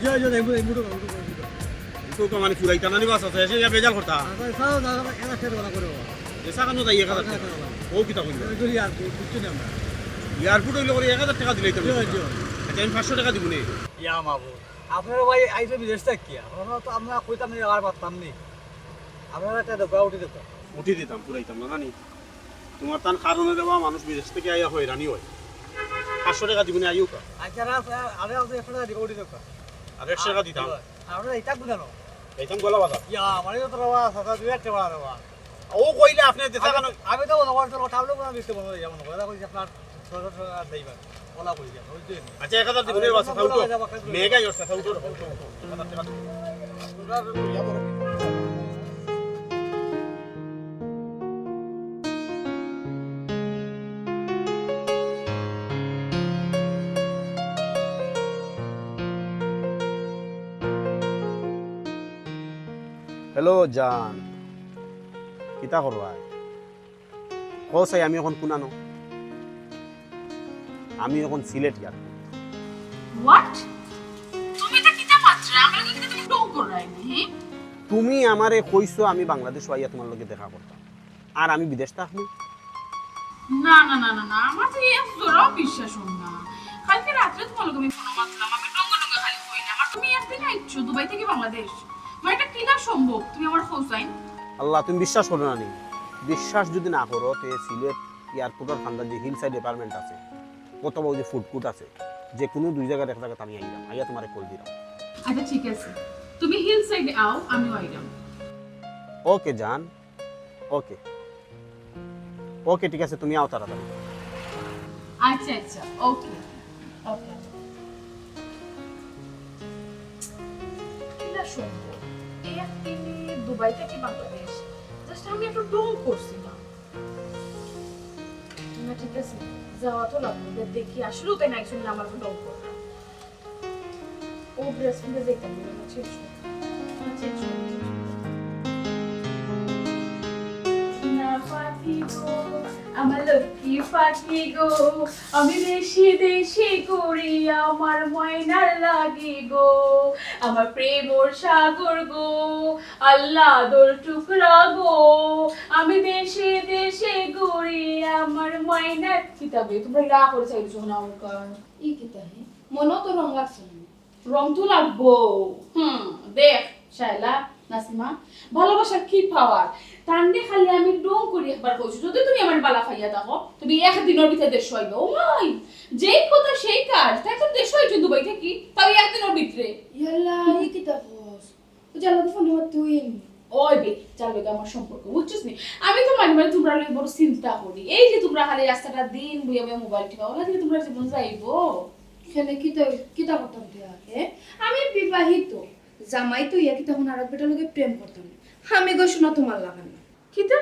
জয় জয় মুটো তো মানে পুরাইতা না নিবাস আছে এসে বেজাল করতা সারা জায়গা একা শেয়ার করা করো এসা কেন যাই 1000 টাকা ও কি তা কইলো এগুলি আর কিছু না আমরা এয়ারপোর্ট হইলে করে 1000 টাকা দিলেই তো জয় জয় আচ্ছা আমি 500 টাকা দিব নে ইয়া মাবু আপনারা ভাই আইসো বিদেশ থেকে কি আপনারা তো আমরা কইতাম না আর পারতাম নি আপনারা একটা দোকা উঠি দিতাম পুরাইতাম না জানি তোমার তান কারণে দেওয়া মানুষ বিদেশ থেকে আইয়া হয়রানি হয় 500 টাকা দিব নে আইও কা আচ্ছা আরে আপনি একটা দিকে উঠি দোকা আর 100 টাকা দিতাম আমরা এটা বুঝানো এইতাম গলা বাজা ইয়া আমারে তো রওয়া সাদা দুই একটা বড় রওয়া ও কইলে আপনি দেশা কেন আমি তো বলবো তো টাবলো কোন দিতে বলবো যেমন কথা কইছি আপনার ছোট ছোট দেইবা বলা কই যা বুঝছেন আচ্ছা 1000 দিব নে বাসা থাউটো মেগা ইয়রসা থাউটো 1000 টাকা তোরা ইয়া বড় হ্যালো জান কিতা করবাই কসাই আমি এখন কুনানো আমি এখন সিলেট ইয়ার হোয়াট তুমি তো কিতা মাত্রা আমরা কি তুমি ডং করাইনি হে তুমি আমারে কইছো আমি বাংলাদেশ আইয়া তোমার লগে দেখা করতাম আর আমি বিদেশ থাকবো না না না না না আমার তো এই জোরাও বিশ্বাস হল না কালকে রাতে তোমার লগে আমি ফোন মারলাম আমি ডং ডং খালি কই না আমার তুমি একদিন আইছো দুবাই থেকে বাংলাদেশ মানে এটা কিনা সম্ভব তুমি আমার হোসাইন আল্লাহ তুমি বিশ্বাস করো না নি বিশ্বাস যদি না করো তে সিলেট এয়ারপোর্টের খান্দার যে হিল সাইড ডিপার্টমেন্ট আছে কত বড় যে ফুড কোর্ট আছে যে কোনো দুই জায়গায় এক জায়গায় আমি আইলাম আইয়া তোমারে কল দিলাম আচ্ছা ঠিক আছে তুমি হিল সাইডে আও আমি আইলাম ওকে জান ওকে ওকে ঠিক আছে তুমি আও তাড়াতাড়ি আচ্ছা আচ্ছা ওকে ওকে কিনা সম্ভব এই একদিনে দুবাই থেকে বাংলাদেশ জাস্ট আমি একটু ডং করছিলাম না ঠিক আছে যাওয়া তো লাগবে দেখি আসলে তাই না একজন আমার ডং করবে ও ড্রেস কিনে যেতাম না চেঞ্জ আমার লক্ষ্মী পাখি গো আমি দেশে দেশে করি আমার ময়নার লাগি গো আমার প্রেমর সাগর গো আল্লাহ দোল টুকরা গো আমি দেশে দেশে করি আমার ময়নার কিতাবে তোমরা রা করে চাইছো না আমার ই কিতাবে মনো তো রং লাগছে রং তো লাগবো দেখ শায়লা নাসিমা ভালোবাসার কি পাওয়ার তান্ডে খালি আমি ডং করি একবার কইছো যদি তুমি আমার বালা খাইয়া দেখো তুমি একদিনের ভিতরে দেশ হইবে ও মাই যেই কথা সেই কাজ তাই তো দেশ হইছে দুবাই থেকে তাও একদিনের ভিতরে ইয়াল্লা এই কি তা বস তো জানো তো ফোনে মত তুই ওই বে চালবে আমার সম্পর্ক বুঝছিস নি আমি তো মানে তোমরা লই বড় চিন্তা করি এই যে তোমরা খালি রাস্তাটা দিন বইয়া বইয়া মোবাইল টিপা ওলা দিলে তোমরা জীবন যাইবো খেলে কি তা করতাম তুই আমি বিবাহিত জামাই তো ইয়া কি তখন আরেক বেটার লগে প্রেম করতাম আমি গো শোনা তোমার লাগান না কিতা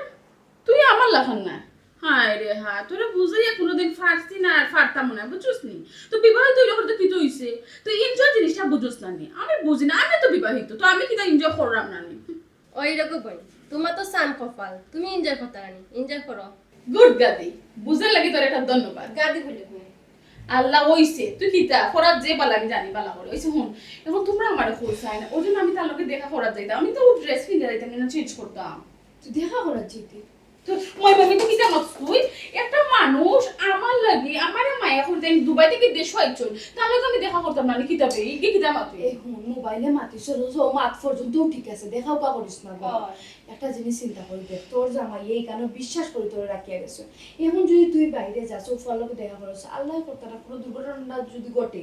তুই আমার লাগান না হায় রে হ্যাঁ তোরা বুঝাইয়া কোনোদিন ফারছি না আর ফারতাম না বুঝছস নি তো বিবাহিত হইলে করতে কি তো হইছে তুই এনজয় জিনিসটা বুঝছস না নি আমি বুঝি না আমি তো বিবাহিত তো আমি কিতা এনজয় করলাম না নি ওই রকম ভাই তোমার তো সান কপাল তুমি এনজয় করতে রানি এনজয় করো গুড গাদি বুঝার লাগি তোর একটা ধন্যবাদ গাদি বলে আল্লাহ হইছে তুই কিতা ফরাত যে বালা আমি জানি বালা করে হইছে হুন এখন তোমরা আমারে কইছাই না ওই জন্য আমি তার লগে দেখা ফরাত যাইতাম আমি তো ড্রেস কিনে যাইতাম না চেঞ্জ করতাম তুই দেখা করার যেতে তো মই ভাবি তুই কিতা মত তুই একটা মানুষ আমার লাগি আমারে মায়া করতে দুবাই থেকে দেশ হইছ তার লগে আমি দেখা করতাম না কিতা বে এই কিতা মাতে এই হুন মোবাইলে মাতিছ রো মাত পর্যন্ত ঠিক আছে দেখাও কা করিস না একটা জিনিস চিন্তা করি দেখ তোর জামাই এই কারণে বিশ্বাস করি তোরে রাখিয়া গেছে এখন যদি তুই বাইরে যাস ও ফলকে দেখা করছ আল্লাহ করতে না কোনো দুর্ঘটনা যদি ঘটে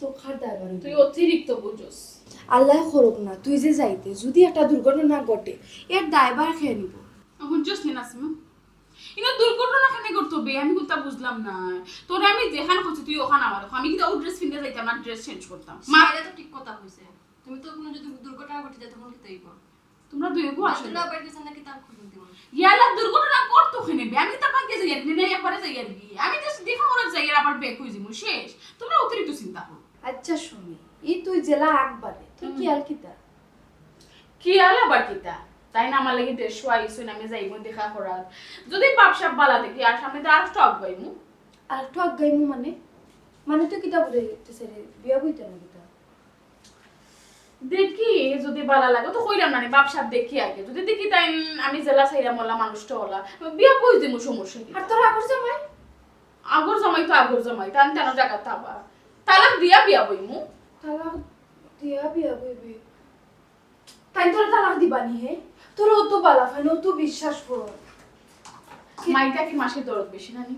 তো খার দায়বার তুই অতিরিক্ত বুঝছস আল্লাহ করুক না তুই যে যাইতে যদি একটা দুর্ঘটনা ঘটে এর দায়বার খেয়ে নিব বুঝছস নি নাসিমা ইনা দুর্ঘটনা খানে করতে হবে আমি কোথা বুঝলাম না তোরে আমি যেখানে করছি তুই ওখানে আমার আমি কি ও ড্রেস কিনে যাইতাম না ড্রেস চেঞ্জ করতাম মাইরা তো ঠিক কথা কইছে তুমি তো কোনো যদি দুর্ঘটনা ঘটে যায় তখন কি তাইব তোমরা দুইগো আসলে না বাইরে জানা কি তার খবর দিব ইয়ালা দুর্ঘটনা করতে খানে বে আমি তা পাকে যাই না একবারে যাই আর কি আমি জাস্ট দেখা করার যাই আর আবার বেক হই যামু শেষ তোমরা অতিরিক্ত চিন্তা করো আচ্ছা শুনি এই তুই জেলা আকবারে তুই কি আর কিতা কি আলা বাকিটা তাই না আমার লাগি দেশ আইছো না আমি যাইমু দেখা করার যদি বাপসা বালা দেখি আর সামনে তো আর স্টক গাইমু আর তো গাইমু মানে মানে তো কিতা বলে রে বিয়া বইতে না কিতা দেখি যদি ভালো লাগে তো কইলাম না বাপসাপ দেখি আগে যদি দেখি তাই আমি জেলা সাইরা মোলা মানুষটা হলা বিয়া কই দিমু সমস্যা কি আর তোর আগর জামাই আগর জামাই তো আগর জামাই টান টান জায়গা তাবা তালাক দিয়া বিয়া বইমু তালাক দিয়া বিয়া বইবে তাই তোর তালাক দিবানি হে তোর অত বালা ফাইন অত বিশ্বাস করো মাইটা কি মাসে দরদ বেশি নানি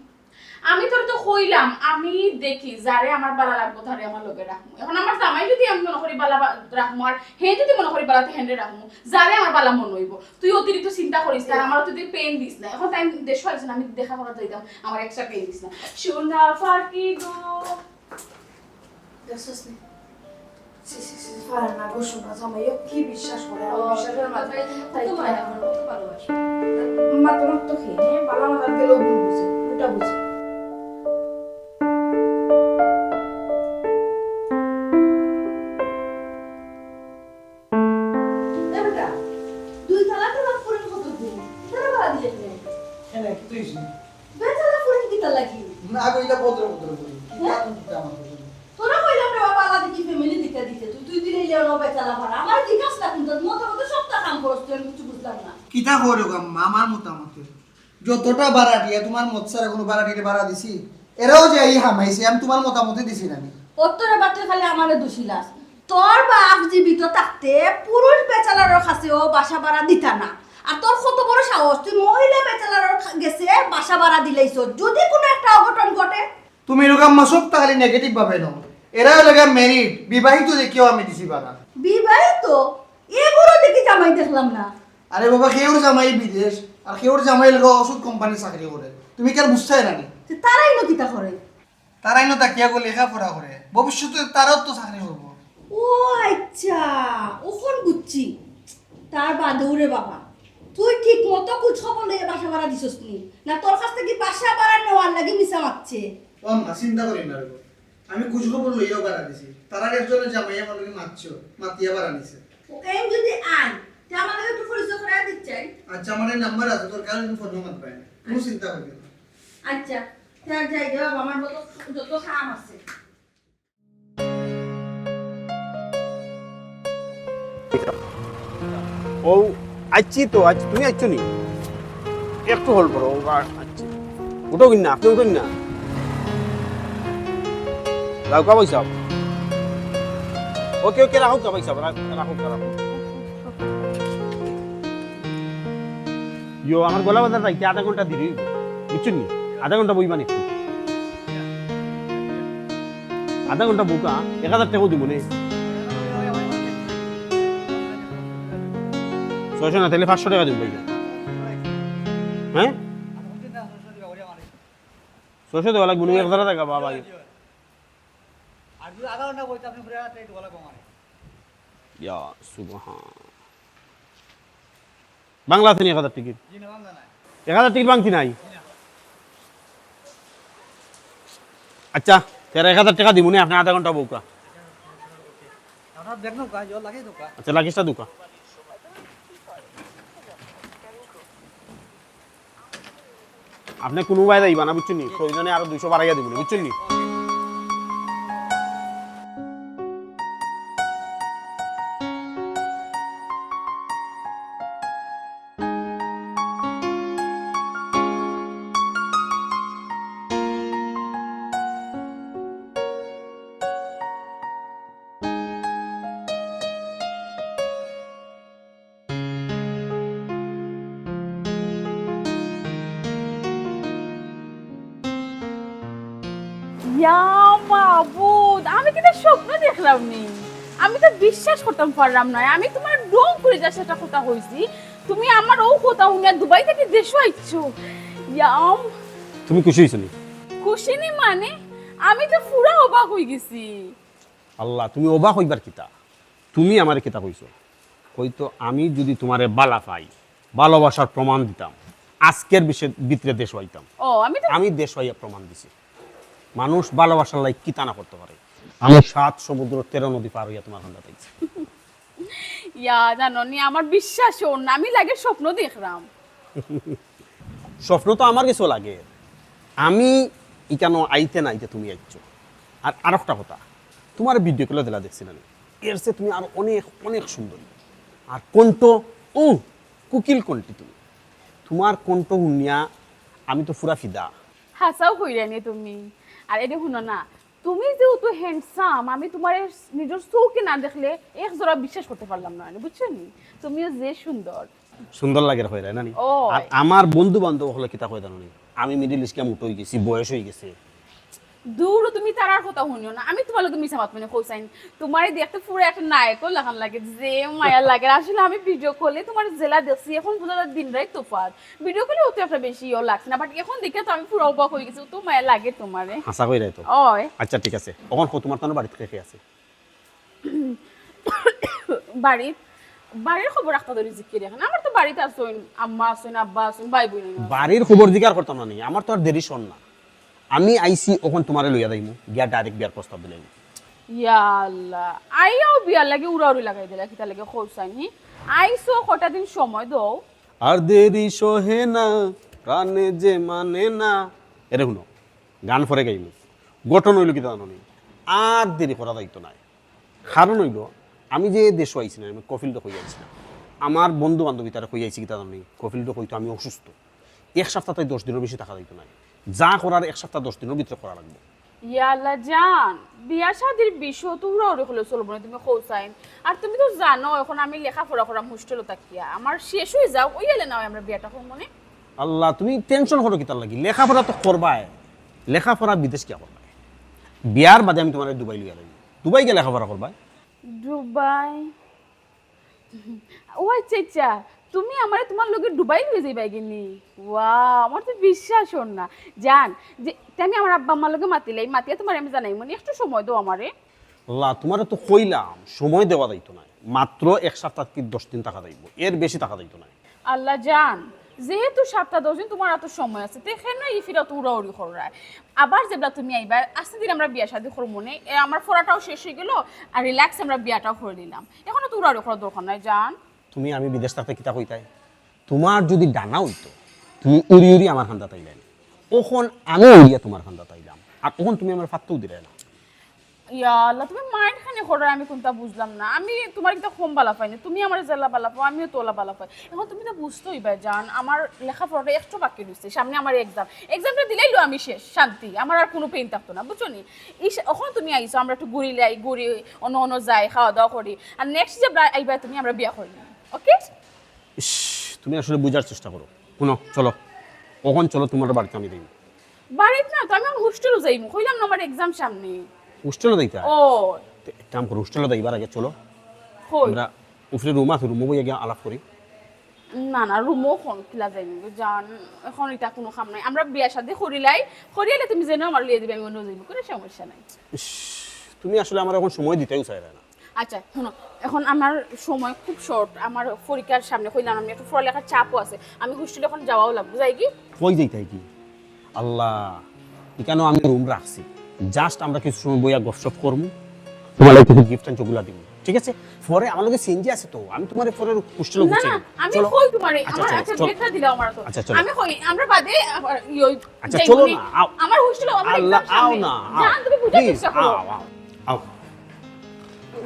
আমি তোর তো কইলাম আমি দেখি যারে আমার বালা লাগবো তারে আমার লগে রাখমু এখন আমার জামাই যদি আমি মনে করি বালা রাখমু আর হে যদি মনে করি বালাতে হেন্ডে রাখমু যারে আমার বালা মন হইব তুই অতিরিক্ত চিন্তা করিস না আমার তুই পেন দিস না এখন তাই দেশ হইছে না আমি দেখা করা যাইতাম আমার এক্সট্রা পেন দিস না সোনা ফাকি গো দেখছস নি ফারা না গো শোনা জামাই কি বিশ্বাস করে আর বিশ্বাসের মাঝে তাই তো মায়া আমার মতো ভালোবাসে মাত্র তো খেয়ে বালা মাথার গেলেও ভুল বুঝে ওটা বুঝে দুই তালাক তালাক করে কত দিন তারা বাড়া দিলে কেন এনে কি তুই বেচারা করে কি তালাকি না কইলা পত্র করি আমার তোরা কইলাম রে বাবা আলাদা কি ফ্যামিলি দিতে দিতে তুই দিলে যাও বেচারা ভাড়া আমার জিজ্ঞাসা না কিন্তু মত সপ্তাহ কাম করছ তুই আমি কিছু বুঝলাম না কিতা করো গাম্মা আমার মতামতে যতটা বাড়াটিয়া তোমার মত ছাড়া কোনো বাড়াটিতে বাড়া দিছি এরাও যে এই হামাইছে আমি তোমার মতামতে দিছি না উত্তরে বাতে খালি আমারে দোষিলাস তোর বাপ জীবিত থাকতে পুরুষ বেচারার কাছেও বাসা ভাড়া দিতা না আর তোর কত বড় সাহস তুই মহিলা বেচারার গেছে বাসা ভাড়া দিলেইছ যদি কোনো একটা অঘটন ঘটে তুমি গাম্মা সব খালি নেগেটিভ ভাবে নাও এরাও লাগা মেরিট বিবাহিত দেখিও আমি দিছি বাড়া বিবাহিত এগুলো দেখি জামাই দেখলাম না আরে বাবা কেউর জামাই বিদেশ আর কেউর জামাই লগা ওষুধ কোম্পানি চাকরি করে তুমি কেন বুঝছাই না তারাই নকিতা করে তারাই না তাকিয়া গো লেখাপড়া করে ভবিষ্যতে তারাও তো চাকরি করবো ও আচ্ছা ওখন বুঝছি তার বাদৌরে বাবা তুই ঠিক মতো কুছ খবর লইয়া বাসা ভাড়া দিছস নি না তোর কাছ থেকে বাসা ভাড়া নেওয়ার লাগি মিছা মারছে না চিন্তা করি না রে আমি কুছ খবর লইয়াও বাড়া দিছি তারা একজনের জামাই আমাকে মারছো মাতিয়া বাড়া নিছে ওকে যদি আন তে আমাদের একটু পরিচয় করে দিচ্ছেন আচ্ছা আমার এই নাম্বার আছে তোর কারণে ফোন নাম্বার পাই না কোনো চিন্তা করবি না আচ্ছা তার যাই দেব আমার মতো যত কাম আছে ও আচ্ছি তো আজ তুমি আচ্ছো নি একটু হোল্ড করো আচ্ছা উঠো কিনা আপনি উঠো কিনা যাও কা পয়সা ওকে ওকে রাখো কা পয়সা রাখো ইয়ো আমার গলা বাজার যাইতে আধা ঘন্টা দেরি হইব বুঝছেন নি আধা ঘন্টা বইবা নি আধা ঘন্টা বুকা 1000 টাকা দিব নে 600 না তাহলে 500 টাকা দিব ভাই হ্যাঁ 600 দেওয়া লাগবে 1000 টাকা বাবা আর যদি আধা ঘন্টা বইতে আপনি ঘুরে আসতে একটু বলা কমারে ইয়া সুবহান বাংলা আছে 1000 টিকিট জি না বাংলা নাই 1000 টিকিট বাংতি নাই আচ্ছা তেরা 1000 টাকা দিব নে আপনি আধা ঘন্টা বউকা আপনার দেখনো কাজ লাগে তো কা আচ্ছা লাগিসটা দুকা আপনি কোনো ভাই যাইবা না বুঝছেন নি প্রয়োজনে আরো 200 বাড়াইয়া দিব বুঝছেন নি ইয়া মাবুদ আমি কি স্বপ্ন দেখলাম নি আমি তো বিশ্বাস করতাম পারলাম না আমি তোমার ডং করে যা সেটা কথা হইছি তুমি আমার ও কথা শুনে দুবাই থেকে দেশে আইছো ইয়াম তুমি খুশি হইছো নি খুশি নি মানে আমি তো পুরা অবাক হই গেছি আল্লাহ তুমি অবাক হইবার কিতা তুমি আমারে কিতা কইছো হয়তো আমি যদি তোমারে বালা পাই ভালোবাসার প্রমাণ দিতাম আজকের ভিতরে দেশ হইতাম ও আমি দেশ হইয়া প্রমাণ দিছি মানুষ ভালোবাসার লাই কিতা না করতে পারে আমি 7 সমুদ্র 13 নদী পার হইয়া তোমার কাছে আইছি ইয়া জানো নি আমার বিশ্বাস হল না আমি লাগে স্বপ্ন দেখলাম স্বপ্ন তো আমার কিছু লাগে আমি ইকানো আইতে না আইতে তুমি আইছো আর আরেকটা কথা তোমার ভিডিও কলে দিলা দেখছি না এর চেয়ে তুমি আর অনেক অনেক সুন্দরী। আর কণ্ঠ কুকিল কণ্ঠী তুমি, তোমার কণ্ঠ শুনিয়া আমি তো পুরা ফিদা। হাসাও কইরানি তুমি। আর এটা শুনো না, তুমি যেহেতু হ্যান্ডসাম, আমি তোমার নিজের চৌকে না দেখলে এক জোড়া বিশ্বাস করতে পারলাম না, বুঝছো নি? তুমিও যে সুন্দর সুন্দর লাগে হয়ে যায় না নি? ও আর আমার বন্ধু বান্ধব হলে কিতা কয় জানো নি? আমি মিডিল ইস্টকে মুটো হয়ে গেছি, বয়স হয়ে গেছে। দূর তুমি তারার কথা শুনিও না, আমি তোমার লোক মিশা মাত মানে কইসাইন তোমার দেখতে পুরো একটা নায়কও লাগান লাগে, যে মায়া লাগে। আসলে আমি ভিডিও কলে তোমার জেলা দেখছি, এখন বোঝা যায় দিন রাত তোফাত। ভিডিও কলে অত একটা বেশিও লাগছে না, বাট এখন দেখে তো আমি পুরো অবাক হয়ে গেছি, তো মায়া লাগে তোমারে। হাসা কই রাই তো। ওই আচ্ছা ঠিক আছে, এখন তোমার তো বাড়িতে কে কে আছে? বাড়ির খবর রাখতে ধরি জিজ্ঞেস এখন। আমার তো বাড়িতে আসুন, আম্মা আসুন, আব্বা আসুন, ভাই বোন। বাড়ির খবর জিজ্ঞার করতাম না নি, আমার তো আর দেরি শোন না। আমি আইসি ওখান তোমারে লইয়া যাইমু, গিয়া ডাইরেক্ট বিয়ার প্রস্তাব দিলাম। ইয়া আল্লাহ, আইয়াও বিয়ার লাগে উড়াউড়ি লাগাই দিলা, কিতা লাগে খোসাইন হি? আইসো কটা দিন সময় দাও। আর দেরি সহে না প্রাণে যে মানে না, এরে শুনো গান ফরে গাইমু। গঠন হইল কিতা জানো নি? আর দেরি করা দায়িত্ব নাই। কারণ হইল আমি যে দেশ আইছি না, আমি কফিলটা কই আইছি না। আমার বন্ধু বান্ধবী তারা কই আইছি কিতা জানো নি? কফিলটা কইতো আমি অসুস্থ, 1 সপ্তাহ তাই 10 দিনের বেশি থাকা দায়িত্ব নাই। যা করার 1 সপ্তাহ 10 দিনের ভিতরে করা লাগবে। ইয়া আল্লাহ জান, বিয়া শাদির বিষয় তো উড়াউড়ি হলে চলবো না, তুমি খোসাইন। আর তুমি তো জানো এখন আমি লেখাপড়া করাম হোস্টেলে থাকিয়া, আমার শেষ হয়ে যাও ওই এলে না আমরা বিয়াটা করব মনে। আল্লাহ তুমি টেনশন করো কিতার লাগি? লেখাপড়া তো করবাই, লেখাপড়া বিদেশ কিয়া করবা? বিয়ার বাদে আমি তোমার দুবাই লইয়া লাগি, দুবাই গিয়ে লেখাপড়া করবা। দুবাই? ও আচ্ছা আচ্ছা, তুমি আমার তোমার লোকে দুবাই লয়ে যাইবা গিনি? ওয়া, আমার তো বিশ্বাস হন না জান, যে আমি আমার আব্বা আম্মার লোকে মাতিলাই, মাতিয়া তোমার আমি জানাই মানে একটু সময় দাও আমারে। আল্লাহ তোমার তো কইলাম সময় দেওয়া দায়িত্ব নাই, মাত্র 1 সপ্তাহ কি 10 দিন টাকা দাইব, এর বেশি টাকা দায়িত্ব নাই। আল্লাহ জান, যেহেতু 7-10 দিন তোমার এত সময় আছে, দেখেন এই ফিরা তো উড়াউড়ি করায়। আবার যেটা তুমি আইবা আস্তে দিন আমরা বিয়া শাদী করবো মনে, আমার পড়াটাও শেষ হয়ে গেল, আর রিল্যাক্স আমরা বিয়াটাও করে নিলাম। এখন তো উড়াউড়ি করার দরকার নাই জান। তুমি আমি বিদেশ থাকতে কিতা কইতাই? তোমার যদি ডানা হইতো তুমি উড়ি উড়ি আমার খান্দা তাইলেন, ওখন আমি উড়িয়া তোমার খান্দা তাইলাম, আর ওখন তুমি আমার ফাত্তও দিলে না। ইয়া আল্লাহ, তুমি মাইন্ড খানে করার আমি কোনটা বুঝলাম না। আমি তোমার কিতা কম বালা পাইনি, তুমি আমার জেলা বালা পাও, আমিও তোলা বালা পাই। এখন তুমি তো বুঝতেই পাই জান, আমার লেখাপড়াটা একটু বাকি রয়েছে, সামনে আমার এক্সামটা দিলেই লো আমি শেষ, শান্তি, আমার আর কোনো পেইন থাকতো না, বুঝছো নি? এখন তুমি আইসো, আমরা একটু ঘুরি অন্য অন্য যাই, খাওয়া দাওয়া করি, আর নেক্সট যে আইবা তুমি আমরা বিয়া করি, ওকে? ইস, তুমি আসলে বুঝার চেষ্টা করো। শুনো চলো, কখন চলো তোমার বাড়িতে আমি দিই। বাড়িতে না তো, আমি আমার হোস্টেলও যাইমু, কইলাম না আমার এক্সাম সামনে। হোস্টেলে দিতে ও এক কাম করো, হোস্টেলে যাইবার আগে চলো কই? আমরা উপরে রুম আছে, রুমে বইয়া গিয়ে আলাপ করি। না না, রুমও ফোন খোলা যাইনি জান, এখন এটা কোনো কাম নাই, আমরা বিয়া শাদী করিলে তুমি জেনে আমার লিয়ে দিবে, আমি অন্য যাইব, কোনো সমস্যা নাই। ইস, তুমি আসলে আমার এখন সময় দিতেও চাই না। আচ্ছা শোনো, এখন আমার সময় খুব শর্ট, আমার পরীক্ষার সামনে কইলাম আমি একটু পড়ালেখার চাপও আছে, আমি হোস্টেলে এখন যাওয়াও লাগবে, যাই কি? কই যাইতাই কি? আল্লাহ, কেন আমি রুম রাখছি, জাস্ট আমরা কিছু সময় বইয়া গপসপ করবো, তোমার লাগে কিছু গিফট আন চগুলা দিব, ঠিক আছে? পরে আমার লগে সিএনজি আছে তো, আমি তোমার পরে হোস্টেলে না পৌঁছে না, দেব। আমি চলো কই তোমারে, আচ্ছা, আমার চলো, আচ্ছা চলো। দেখা দিলাও আমার তো, আচ্ছা, চলো। আমি কই আমরা বাদে আচ্ছা, চলো না, আও। আমার হোস্টেলে আমার আল্লাহ, exam আও সামনে। না, জান তুমি বুঝার প্লিজ, চেষ্টা করো। আও, আও, আও।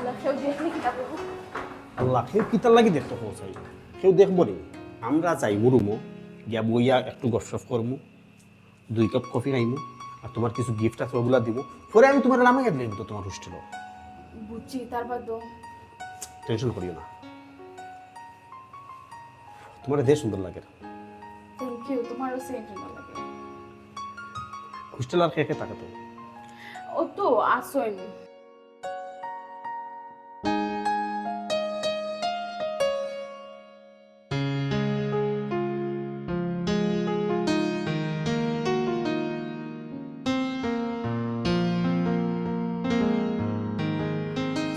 আল্লাহ, কেউ দেখলে কি করব? আল্লাহ, কেউ কিতার লাগি দেখতে পৌঁছাই, কেউ দেখবো নি। আমরা যাইবো রুমো, গিয়া বইয়া একটু গপসপ করবো, 2 কাপ কফি খাইমু, আর তোমার কিছু গিফট আছে ওগুলা দিব, পরে আমি তোমার নামে গেলে তো তোমার হোস্টেলে। বুঝছি, তারপর টেনশন করিও না, তোমার দেশ সুন্দর লাগে। থ্যাংক ইউ, তোমারও সেম লাগে। হোস্টেল আর কে কে থাকে তো? ও তো আসেন।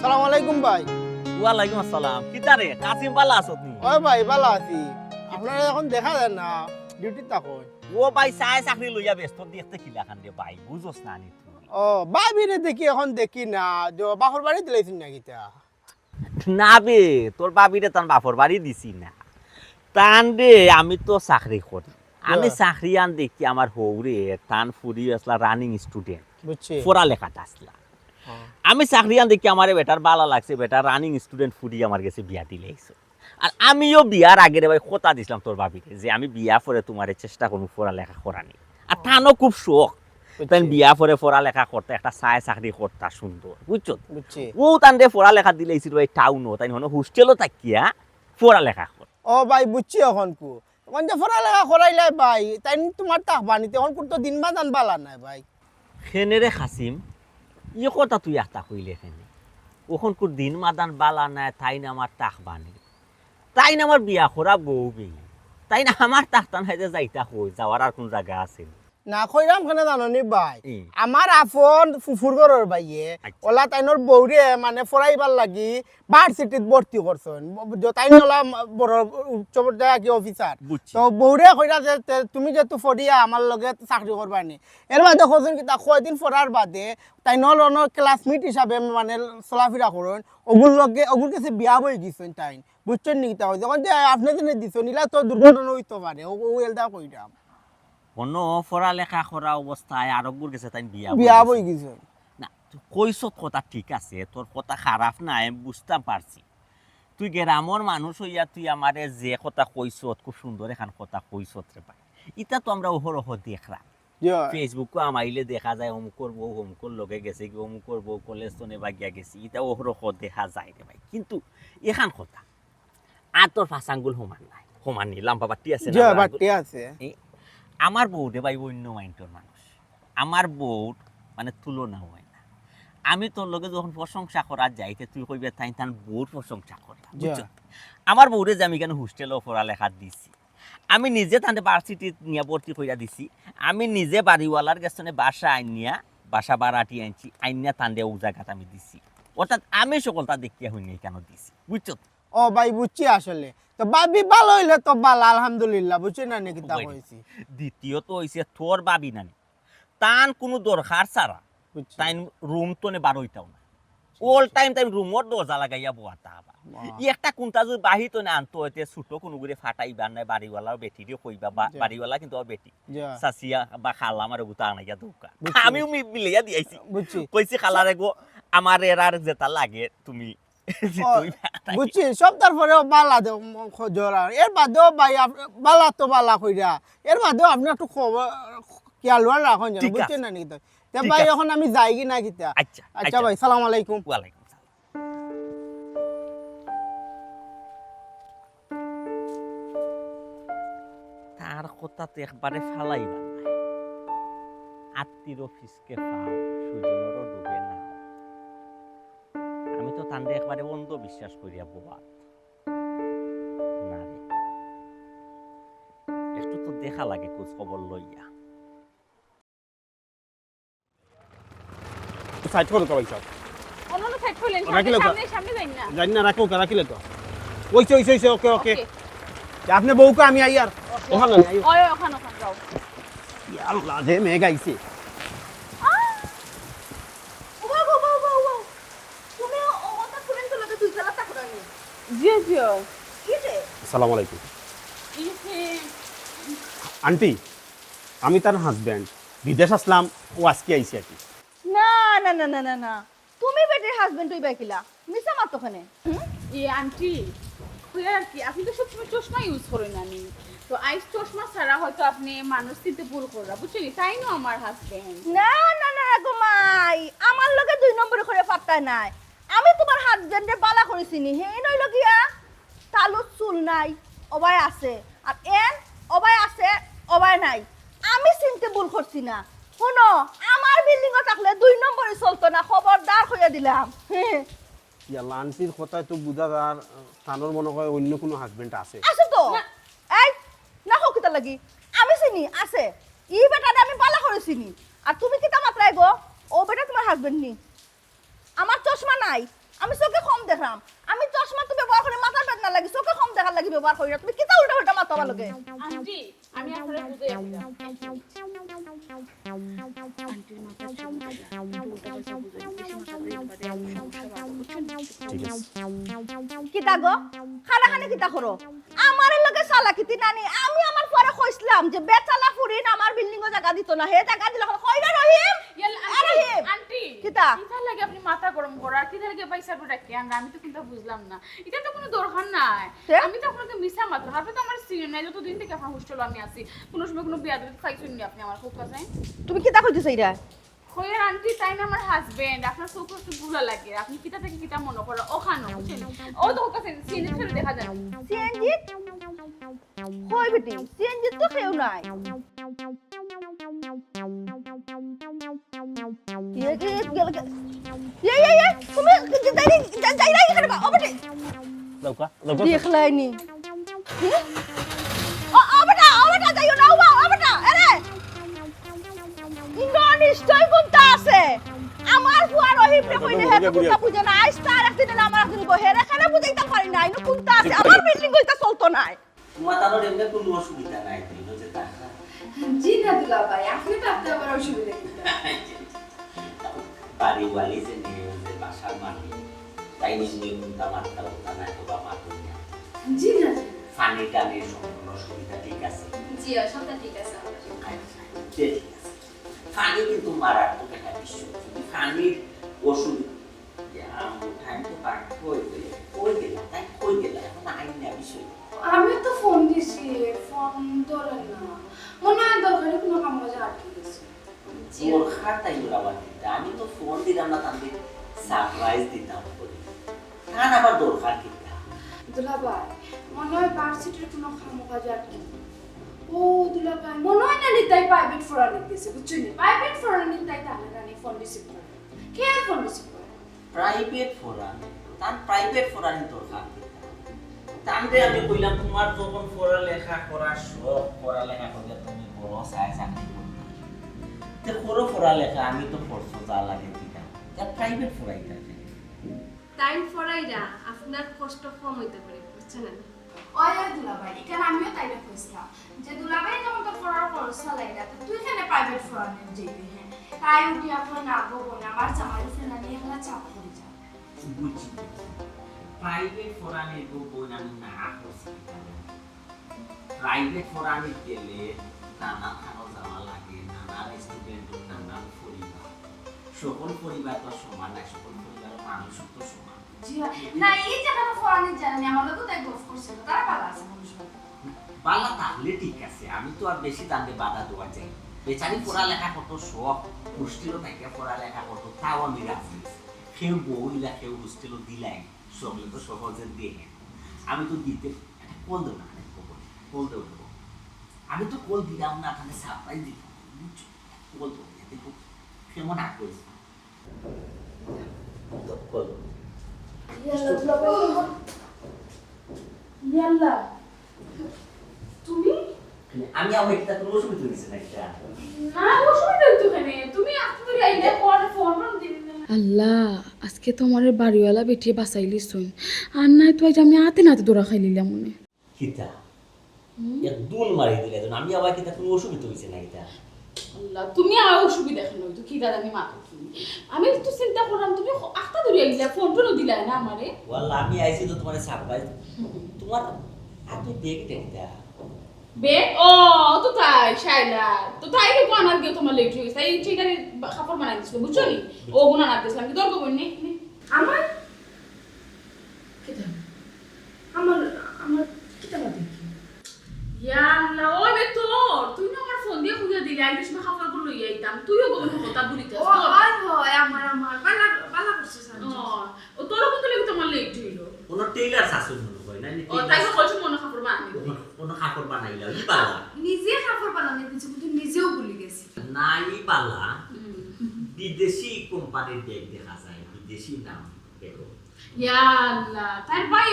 সালাম আলাইকুম ভাই। ওয়ালাইকুম আসসালাম। কিতারে কাসিম বালা আছত নি? ওই ভাই ভালো আছি, আপনারা এখন দেখা যায় না, ডিউটি থাকুন। ও ভাই চাই চাকরি লইয়া ব্যস্ত, দেখতে কিলা খান দে ভাই, বুঝোস না নি তুই? ও ভাবিরে দেখি এখন দেখি না, যে বাপর বাড়ি দিলাইছেন না কিতা? না বে, তোর বাবিরে তান বাপর বাড়ি দিছি না, তান রে আমি তো চাকরি করি, আমি চাকরি আন দেখি আমার হৌরে তান ফুরি আসলা রানিং স্টুডেন্ট, বুঝছি। পড়ালেখাটা আসলা। আমি চাকরি আন দেখি আমার বেটার বালা লাগছে, বেটার রানিং স্টুডেন্ট ফুডি আমার কাছে বিয়া দিলে আইছো। আর আমিও বিয়ার আগের ভাই কথা দিছিলাম তোর ভাবিকে যে আমি বিয়া পরে তোমার চেষ্টা করবো পড়ালেখা করানি। আর তানও খুব শখ, তাই বিয়া পরে পড়ালেখা করতে একটা চায় চাকরি করতা সুন্দর, বুঝছো? ও তান দিয়ে পড়ালেখা দিলেছিল এই টাউনও, তাই হনো হোস্টেলও থাকিয়া পড়ালেখা কর। ও ভাই বুঝছি এখন কু এখন যে পড়ালেখা করাইলে ভাই তাই তোমার তাক বানিতে এখন তো দিন বাদান বালা নাই ভাই। খেনেরে খাসিম ই কথা তুই একটা কইলে খেনে ওখন কোর দিন মাদান বালা নাই, তাই না আমার তাক বানি, তাই না আমার বিয়া করা বউ বেই, তাই না আমার তাকটা নাই যে যাইতা কই যাওয়ার আর কোন জায়গা আছে? না কইরাম কেন জাননি ভাই, ই। আমার আপন ফুফুর ঘরের ভাইয়ে আচ্ছা। ওলা তাইনোর বউরে মানে পড়াইবার লাগি ভার্সিটিত ভর্তি করছেন, তাই ওলা বড় উচ্চ পর্যায়ে কি অফিসার। বুঝছি। তো বউরে কইরা যে তুমি যেহেতু ফরিয়া আমার লগে চাকরি করবানি, এর বাদে কজন কি তা কয়দিন পড়ার বাদে তাই নল ক্লাসমেট হিসাবে মানে চলাফেরা করুন ওগুর লগে ওগুর কাছে বিয়া বই গেছেন তাই, বুঝছেন নি তা যখন যে আপনি জেনে দিছেন নিলা তো দুর্ঘটনা হইতে পারে, ও এলদা কইরাম কোন পড়ালেখা করা অবস্থায় আরবগুর গেছে তাই বিয়া বিয়া বই গেছেন। না কইছত কথা ঠিক আছে, তোর কথা খারাপ না, আমি বুঝতাম পারছি। তুই গ্রামের মানুষ হইয়া তুই আমারে যে কথা কইছত খুব সুন্দর এখান কথা কইছত রে ভাই, ইটা তো আমরা অহরহ দেখলাম ফেসবুকে আমাইলে দেখা যায় অমুকর বউ অমুকর লগে গেছে কি অমুকর বউ কলেজ তো নেবা গিয়া গেছি, এটা অহরহ দেখা যায় রে ভাই। কিন্তু এখান কথা আর তোর ফাঁসাঙ্গুল সমান নাই, সমান নিলাম বাবাটি আছে না, বাটি আছে। আমার বউ রে ভাই অন্য মাইন্ডের মানুষ, আমার বউর মানে তুলনা হয় না। আমি তোর লগে যখন প্রশংসা করার যাইতে তুই কইবে তাই তার বউর প্রশংসা করলা, বুঝছো? আমার বউরে যে আমি কেন হোস্টেলও পড়ালেখা দিছি, আমি নিজে তাদের ভার্সিটি নিয়ে ভর্তি কইরা দিছি, আমি নিজে বাড়িওয়ালার কাছে বাসা আইনিয়া বাসা বাড়াটি আনছি আইনিয়া তান্ডে ও জায়গাত আমি দিছি, অর্থাৎ আমি সকলটা দেখিয়া হইনি কেন দিছি, বুঝছো? ও ভাই বুঝছি আসলে তো বাবি ভালো হইলে তো ভালো আলহামদুলিল্লাহ, বুঝছি না নাকি তা হইছি। দ্বিতীয়ত হইছে তোর বাবি নানি তান কোনো দরকার ছাড়া তাই রুম তো নে বারোইটাও না, অল টাইম টাইম রুমর দরজা লাগাইয়া বোয়াতা আবার ই একটা কোনটা যদি বাহিত না আনতো হইতে ছোট কোনো করে ফাটাইবার নাই, বাড়িওয়ালার বেটি দিয়ে কইবা বাড়িওয়ালা কিন্তু আর বেটি সাসিয়া বা খালা আমার গুতা আনাইয়া দৌকা, আমিও মিলাইয়া দিয়েছি, কইছি খালারে গো আমার এরার যেটা লাগে তুমি বুঝছি সব তারপরে বালা দেও জোরা এর বাদেও ভাই বালা তো বালা কইরা এর বাদেও আপনি একটু খবর খেয়াল রাখুন জানো, বুঝছেন না নাকি? তো ভাই এখন আমি যাই কি না কিতা? আচ্ছা আচ্ছা ভাই সালাম আলাইকুম। ওয়ালাইকুম সালাম। তার কথা তো একবারে ফালাইবা নাই, আত্মীর অফিসকে পাও সুজনেরও ডুবে না, আমি তো তান্ডে একবারে অন্ধ বিশ্বাস করিয়া বোবাত না রে, একটু তো দেখা লাগে খোঁজ খবর লইয়া। সাইড করো তো ভাই সব অন্য সাইড হলেন রাখিলে তো সামনে যাই না জানি না রাখো রাখিলে তো ওইছে ওইছে ওইছে ওকে ওকে আপনি বউকে আমি আই আর ওখানে নাই ওই ওখানে যাও। আল্লাহ যে মেয়ে গাইছে জি জি আসসালামু আলাইকুম আন্টি, আমি তার হাজব্যান্ড, বিদেশ আসলাম, ও আজকে আইছে আর কি। না না না না না না তুমি বেটির হাজবেন্ড তুই বাইকিলা মিছা মাত ওখানে। ই আন্টি কইরা আর কি আপনি তো সবসময় চশমা ইউজ করেন, আমি তো আইস চশমা ছাড়া হয়তো আপনি মানুষ চিনতে ভুল কররা, বুঝছেন? তাই না আমার হাজবেন্ড। না না না গো মাই আমার লগে 2 নম্বরে করে পাত্তাই নাই, আমি তোমার হাজবেন্ডের বালা করেছি নি হে নইল গিয়া তালুর চুল নাই অবাই আছে আর এন অবাই আছে অবাই নাই, আমি চিনতে ভুল করছি না। শোনো আমার বিল্ডিং এ থাকলে 2 নম্বরে চলতো না, খবরদার কইয়া দিলাম। ইয়াল্লা আন্টির কথায় তো বুঝা আর তানোর মনে হয় অন্য কোনো হাজব্যান্ড আছে। আছে তো এই না হোক কিতা লাগি আমি চিনি আছে, ই বেটাটা আমি বালা করেছি নি আর তুমি কিতা মাত্রাই গো ও বেটা তোমার হাজবেন্ড নি। আমার চশমা নাই আমি চোখে কম দেখলাম, আমি চশমা তো ব্যবহার করে মাথার বেদনা লাগি চোখে কম দেখার লাগি ব্যবহার করি, তুমি কিতা উল্টা উল্টা মাথা ভালো লাগে। আন্টি আমি আপনারে বুঝাই দিলাম, আন্টির মাথা কিতা গো খানা খানি কিতা করো আমার লগে চালাকিতি নানি, আমি আমার পরে কইছিলাম যে বেচালা ফুরিন আমার বিল্ডিং এ জায়গা দিত না, হে জায়গা দিল কইরা রহিম ইয়া আরে আন্টি কিতা? কিতার লাগে আপনি মাথা গরম করার কিতার লাগে পয়সা পড়া কেন আমি তো কিন্তু বুঝলাম না এটা তো কোনো দরকার নাই তে? আমি তো আপনাকে মিছা মাত্র আপনি তো আমার সিনিয়র নাই যতদিন থেকে আপনার হোস্টেলে আমি আছি কোনো সময় কোনো বিয়া দিতে চাইছেন নি আপনি আমার খুব কাছে তুমি কিতা কইতেছ এইরা কইর আন্টি তাই না আমার হাজবেন্ড আপনার চোখ একটু ভুলা লাগে আপনি কিতা থেকে কিতা মনে করো ওখানো বুঝছেন ও তো কাছে সিনিয়র ফেলে দেখা যায় সিএনজি কই বেটি সিএনজি তো কেউ নাই তুমি যাই এখানে ও বেটি লৌকা দেখলাইনি ও বেটা যাইও না ও বেটা আরে ইন্দ্র নিশ্চয় কোনটা আছে আমার বুয়া রহিমরে কইলে হে কোনটা বুঝে না আইস তার একদিন না আমার একদিন বহেরে খানা বুঝাইতে পারি না ইনো কোনটা আছে আমার বিল্ডিং কইতা চলতো নাই তোমার তানোর এমনি কোনো অসুবিধা নাই তুমি যে টাকা জি না দুলাভাই আপনি তো আপনার আবার অসুবিধা কি বাড়ি ওয়ালি যে নিয়ে যে বাসার মাটি তাই নিয়ে কোনটা মারতে ওটা নাই তো বা মারতে না জি না ফানি টানির সম্পূর্ণ সুবিধা ঠিক আছে জি সবটা ঠিক আছে ফানি কিন্তু মারার তো একটা বিষয় ফানির ওষুধ টাইম তো পাক কই গেল তাই কই গেল এখন আইন না বিষয় আমি তো ফোন দিছি ফোন ধরেন না মনে হয় দরকারি কোনো কাম কাজে আটকে গেছে ওর খাতাই ওরা দিতে আমি তো ফোন দিলাম না তাদের সারপ্রাইজ দিতাম করি কারণ আবার দরকার কিনা দুলাভাই মনে হয় ভার্সিটির কোনো কাম কাজে আটকে ও দুলাভাই মনে হয় না নিতাই প্রাইভেট ফোরানি দিয়েছে বুঝছেন প্রাইভেট ফোরানি নিতাই তাহলে রানি ফোন রিসিভ করে কে আর ফোন রিসিভ করে প্রাইভেট ফোরাম তার প্রাইভেট ফোরানি দরকার তানরে আমি কইলাম তোমার যখন পড়ালেখা করার শখ পড়ালেখা করলে তুমি বড় সাইজ চাকরি করতে তে বড় পড়ালেখা আমি তো পড়ছো যা লাগে দিতাম যা প্রাইভেট ফোরাইতা টাইম ফরাইরা আপনার কষ্ট কম হইতে পারে বুঝছেন না ওই দুলাভাই এখানে আমিও তাইলে কইছিলাম যে দুলাভাই যেমন তো পড়ার খরচ চালাইরা তো তুই এখানে প্রাইভেট ফোরানি যাইবি হ্যাঁ তাই উঠি আপনার না গো বোন আমার জামাই ফ্রেন্ড নিয়ে এখানে চাপ করে যা বুঝছি প্রাইভেট ফোরানি গো বোন আমি না করছি প্রাইভেট ফোরানি গেলে নানা খানো যাওয়া লাগে নানা স্টুডেন্ট নানা পরিবার সকল পরিবার তো সমান না সকল পরিবার মানুষ তো সমান জি না এই জায়গাটা ফোরানি জানি আমার লোক তাই গফ করছে তারা ভালো আছে মানুষ বালা তাহলে ঠিক আছে আমি তো আর বেশি দামে বাধা দেওয়া চাই বেচারি পড়ালেখা কত শখ হোস্টেলও থাকে পড়ালেখা কত তাও আমি রাখছি কেউ বইলা কেউ হোস্টেলও দিলাই সকলে তো সহজে দিয়ে আমি তো দিতে কল দেবো না কল দেবো আমি তো কল দিলাম না তাহলে সারপ্রাইজ দিতাম কল দেবো দেখো কেমন আগ করেছে কল ইয়াল্লা তুমি আমি আমার একটা কোনো অসুবিধা হয়েছে না একটা না অসুবিধা তো এখানে তুমি আসতে ধরে আইলে পরে ফোন দিন আল্লাহ আজকে তো আমার বাড়িওয়ালা বেটিয়ে বাঁচাইলি শুন আর নাই তো আজ আমি হাতে নাতে দৌড়া খাইলিলাম মনে কিতা একদম মারি দিলে আমি আবার কিতা কোনো অসুবিধা হয়েছে না এটা আল্লাহ তুমি আর অসুবিধা কেন তো কি দাদা আমি মাথা আমি তো চিন্তা করলাম তুমি আস্তে ধরে আইলে ফোন টোনও দিলা না আমারে ওয়াল্লাহ আমি আইছি তো তোমার সারপ্রাইজ তোমার আপনি দেখতে এটা বেগ ও তো তাই শাইলা তো তাই কে কোন আগে তোমার লেট হইছে তাই ঠিকারে খাবার বানাই দিছিল বুঝছো নি ও গুনা না দিছিলাম কি দরকার বইনি আমার আমার আমার কিটা দেখি ইয়া আল্লাহ ওই বে তোর তুই না আমার ফোন দিয়ে খুঁজে দিলি আইলিস না খাবার গুলো লই আইতাম তুইও গোবন কথা বলিতে ও আর হয় আমার বালা বালা করছে ও তোর কোন লাগি তোমার লেট হইলো কোন টেইলার শাসন হলো কই না ও তাই তো কইছো মনে খাবার বানাই কোন কাপড় বানাইলা ই পালা নিজে কাপড় বানানো দিছে কিন্তু নিজেও ভুলে গেছি না ই পালা বিদেশি কোম্পানির ব্যাগ দেখা যায় বিদেশি নাম দেখো ইয়া আল্লাহ তাই ভাই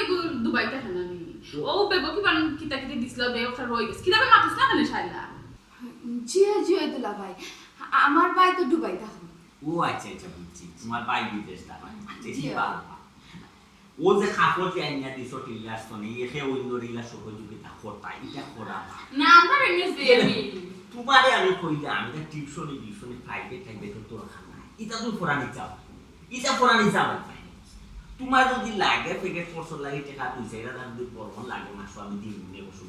দুবাই থেকে না নি ও বেগো কি বান কিতা কিতা দিছলা বে ওটা রই গেছে কিতা মাতিস না খালি শাইলা জি জি দুলা ভাই আমার ভাই তো দুবাই থাকে ও আচ্ছা আচ্ছা বুঝছি তোমার ভাই বিদেশ থাকে আচ্ছা ই পালা ও যে কাপড় যে আইনা দিছো টিলার সনে এখে অন্য রিলা সহযোগিতা করতা এটা করা না আমরা এমএস দেবি তোমারে আমি কইলা আমি তো টিউশনি প্রাইভেট তো রাখা নাই এটা তুই ফরানি যাও এটা ফরানি যাও তোমার যদি লাগে প্যাকেট ফোর্স লাগে টাকা তুই সেটা দাম দুই পরবন লাগে মাসো আমি দিন নে বসু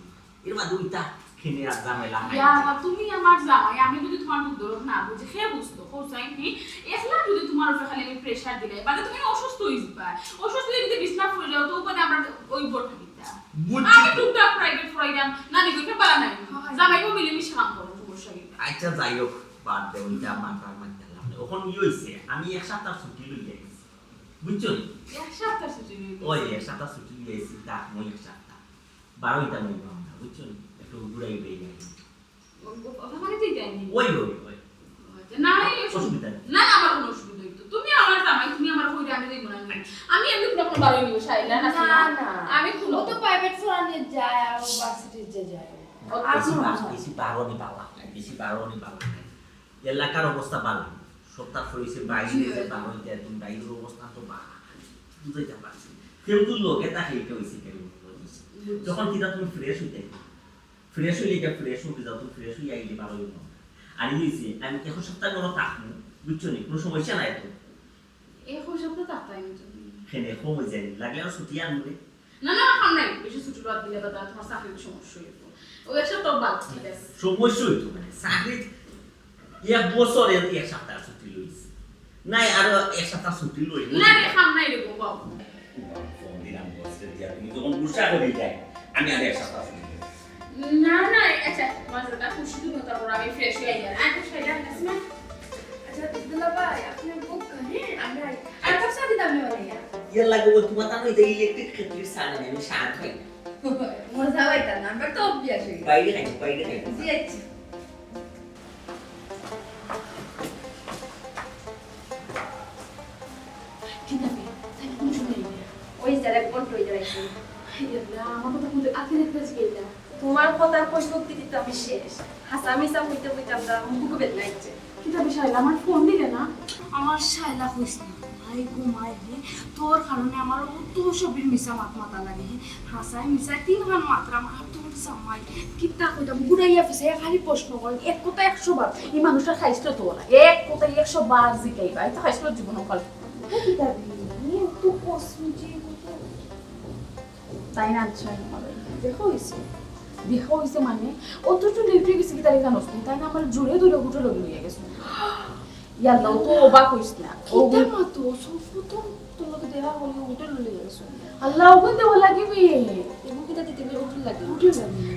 এর মধ্যে উইতা কিনে আর ঝামেলা নাই ইয়া আল্লাহ, তুমি আমার জামাই, আমি যদি তোমার দুধ দরদ না বুঝি সে বুঝতো কোসাই কি একলা যদি তোমার উপরে খালি আমি প্রেসার দিলে বাদে তুমি অসুস্থ হয়ে যাবে, অসুস্থ হয়ে যদি বিছনা পড়ে যাও তো উপরে আমরা ওই বড় দিতা আমি টুকটাক প্রাইভেট ফরাইদাম নানি কইতে পারা নাই জামাইও মিলেমিশে কাম করো সমস্যা কি। আচ্ছা যাই হোক বাদ দে ওইটা মাথার মধ্যে দিলাম এখন কি হইছে আমি এক সপ্তাহ ছুটি লই যাইছি বুঝছো এক সপ্তাহ ছুটি নিয়ে ওই এক সপ্তাহ ছুটি লইছি তা মই এক সপ্তাহ 12টা মই না বুঝছো একটু ঘুরাই বেই যাই ওখানে তুই যাইনি ওই না অসুবিধা নেই না আমার কোনো অসুবিধা হইতো তুমি আমার জামাই তুমি আমার কইরা আমি দেব না আমি এমনি কোনো বারো নিব সাইলা না আমি কোনো ও তো প্রাইভেট ফোরানে যায় আর ভার্সিটিতে যায় বেশি বারোনি পালা বেশি বারোনি পালা এলাকার অবস্থা ভালো সপ্তাহ হয়েছে বাইরে যে বারো যায় তুমি বাইরের অবস্থা তো বুঝাইতে পারছি কিন্তু লোকে তা হেঁটে হয়েছে যখন কিনা তুমি ফ্রেশ হইতে ফ্রেশ হইলে ফ্রেশ হতে যাও তুমি ফ্রেশ হয়ে আইলে ভালো হইব আর হয়েছে আমি এখন সপ্তাহ কোনো থাকবো বুঝছো নি কোনো সমস্যা নাই তো এখন সপ্তাহ থাকতাই না তুমি হেনে কমে যায় লাগলে আর ছুটি আনবে না না কাম নাই বেশি ছুটি বাদ দিলে বা তোমার চাকরির সমস্যা হইব ওই এক সপ্তাহ বাদ ঠিক আছে সমস্যা হইতো মানে চাকরি এক বছরে এক সপ্তাহ ছুটি লইছি নাই আরো এক সপ্তাহ ছুটি লই না রে কাম নাই রে বাবু ফোন দিলাম বসে দিয়া তুমি যখন গুসা করে যাই আমি আর এক সপ্তাহ ছুটি না না আচ্ছা তোমার যেটা খুশি তুমি তারপর আমি ফ্রেশ হয়ে যাই আর তো সাইডা আছে না আচ্ছা দুলা ভাই আপনি বুক করেন আমরা আর কব সাথে দামে वाले ये लागो तुम्हारा ना इधर इलेक्ट्रिक खिड़की साला ने मैं शांत है मजा आइता ना बट तो ऑब्वियस है বাইরে है জি আচ্ছা ঠিক আছে তাই কোন শুনে ওই যারা কন্ট্রোল হয়ে যাচ্ছে ইয়া আমার কথা বলতে আখের একটা গেলা তোমার কথার প্রশ্নোক্তি দিতে আমি শেষ হাসামিসা হইতে হইতে আমরা মুখ বেদনাইছে কিতা বিষয় আমার ফোন দিলে না আমার শায়লা কইছ না ভাই ঘুমাই হে তোর কারণে আমার তো সবির মিশা মাথা লাগে হাসাই মিশা তিন খান মাত্রা আমার তোর জামাই কিতা কইতাম গুড়াইয়া ফেসে খালি প্রশ্ন করেন এক কথা 100 বার এই মানুষটা খাইছিল তো না এক কোথায় 100 বার জিকাইবা এটা খাইছিল জীবন কাল কিতা দিই তো কসমিটি কত তাই না আচ্ছা আমার দেখো হইছে দেখা হইছে মানে অতটু লিফটে গেছে কি তারিখ জানোস তাই না আমার জুড়ে দুটো গুটো লগে লইয়া গেছে ইয়াল্লাহ তো অবাক হইছ না কিতা মাতো সফতো তোর লগে দেখা হলো হোটেল লইয়া গেছে আল্লাহ ওখান দেওয়া লাগিবি এমন কিতা দিতে হোটেল লাগে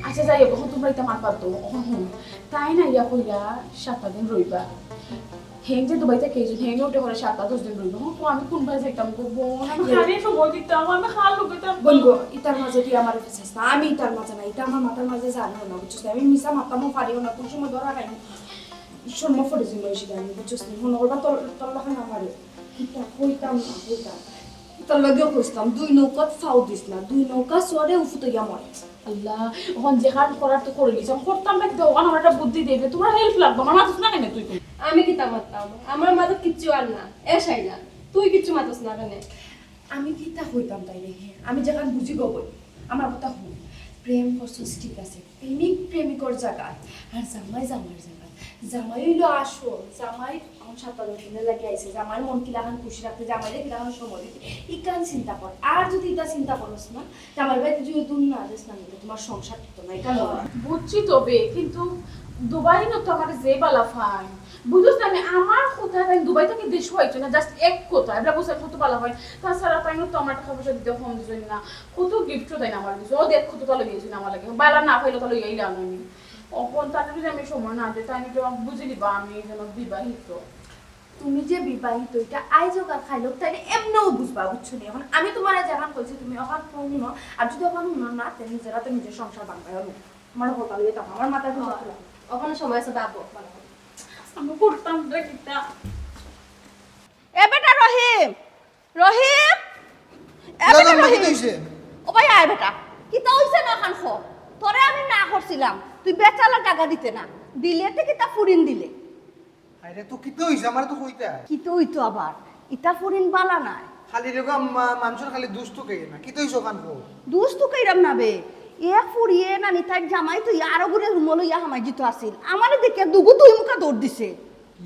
আচ্ছা যাই এখন তোমরা এটা মানবা তো তাই না ইয়া কইরা 7 দিন রইবা হেং যে দুবাইতে কেজন হেং ওটা করে 7-10 দিন রইবা তো আমি কোনবার যাইতাম গো বোন আমি খালি সময় দিতাম আমি খাল লইতাম বলবো ইতার মাঝে তুই আমার ফেসাস না আমি ইতার মাঝে না এটা আমার মাথার মাঝে জানো না বুঝছিস আমি মিশা মাথামো পারিও না কোন সময় ধরা খাই শর্ম ফড়ে দিল সেটা আমি বুঝছিস না মনে করবা তোর তোর লাখান আমারে ইতা কইতাম না কইতাম তোর লাগেও কইতাম 2 নৌকা ফাউ দিস না 2 নৌকা সরে উফুতে গিয়া মরে আল্লাহ ওখান যেখান করার তো করে দিয়েছি করতাম না কিন্তু ওখানে আমার একটা বুদ্ধি দেবে তোমার হেল্প লাগবে আমার মাথা না কেন তুই আমি কি তামাতাম আমার মাথা কিচ্ছু আর না এ শাইলা তুই কিচ্ছু মাথাস না কেন আমি কিতা হইতাম তাই রেখে আমি যখন বুঝি গবই আমার কথা হুন প্রেম করছিস ঠিক আছে প্রেমিক প্রেমিকর জায়গায় আর জামাই জামার জায়গায় জামাই হইলো আসো জামাই আমার 7 দিনে লাগে আইছে জামাই মন কিলাখান খুশি রাখতে জামাইরে কিলাখান সময় দিতে ইকান চিন্তা কর আর যদি এটা চিন্তা করছ না জামাই ভাই তুই দুন না দেশ না তোমার সংসার ঠিক না এটা নয় বুঝছি তবে কিন্তু দুবাই না তো আমার যে বালা ফাইন বুঝছ না আমার কোথায় তাই দুবাই থেকে দেশ হইছে না জাস্ট এক কথা এটা বুঝে কত বালা হয় তাছাড়া তাই তো আমার টাকা পয়সা দিতে ফোন দিছই না কত গিফটও তাই না আমার দিছ ও দেখ কত তালে গিয়েছি না আমার লাগে বালা না পাইলো তাহলে এইলাম আমি অপন তাহলে যদি আমি সময় না দিই তাই তো বুঝে নিবা আমি যেন বিবাহিত তুমি যে বিবাহিত এটা আইজক আর খাইলো তাই এমনও বুঝবা বুঝছো না এখন আমি তোমার যখন কইছি তুমি এখন শুনো আর যদি এখন শুনো না তাই নিজেরা তো নিজের সংসার বানায় হলো আমার কথা লইতে আমার মাথায় কথা লাগে ওখানে সময় আছে বাবু আমি করতাম কিটা এ বেটা রহিম রহিম এ বেটা রহিম ও ভাই আয় বেটা কিতা হইছে না খান খো তোরে আমি না করছিলাম তুই বেচালা টাকা দিতে না দিলে তে কিতা ফুরিন দিলে আরে তো কিতো হইছে আমার তো কইতা কিতো হইতো আবার ইতা ফুরিন বালা নাই খালি রকম মানুষের খালি দুষ্ট কে না কিতো হইছো কান কো দুস তো কইরাম না বে এক ফুরিয়ে না নি তাই জামাই তুই আরো গুরে রুমলো ইয়া হামাই জিতো আসিল আমারে দেখে দুগু তুই মুখা দৌড় দিছে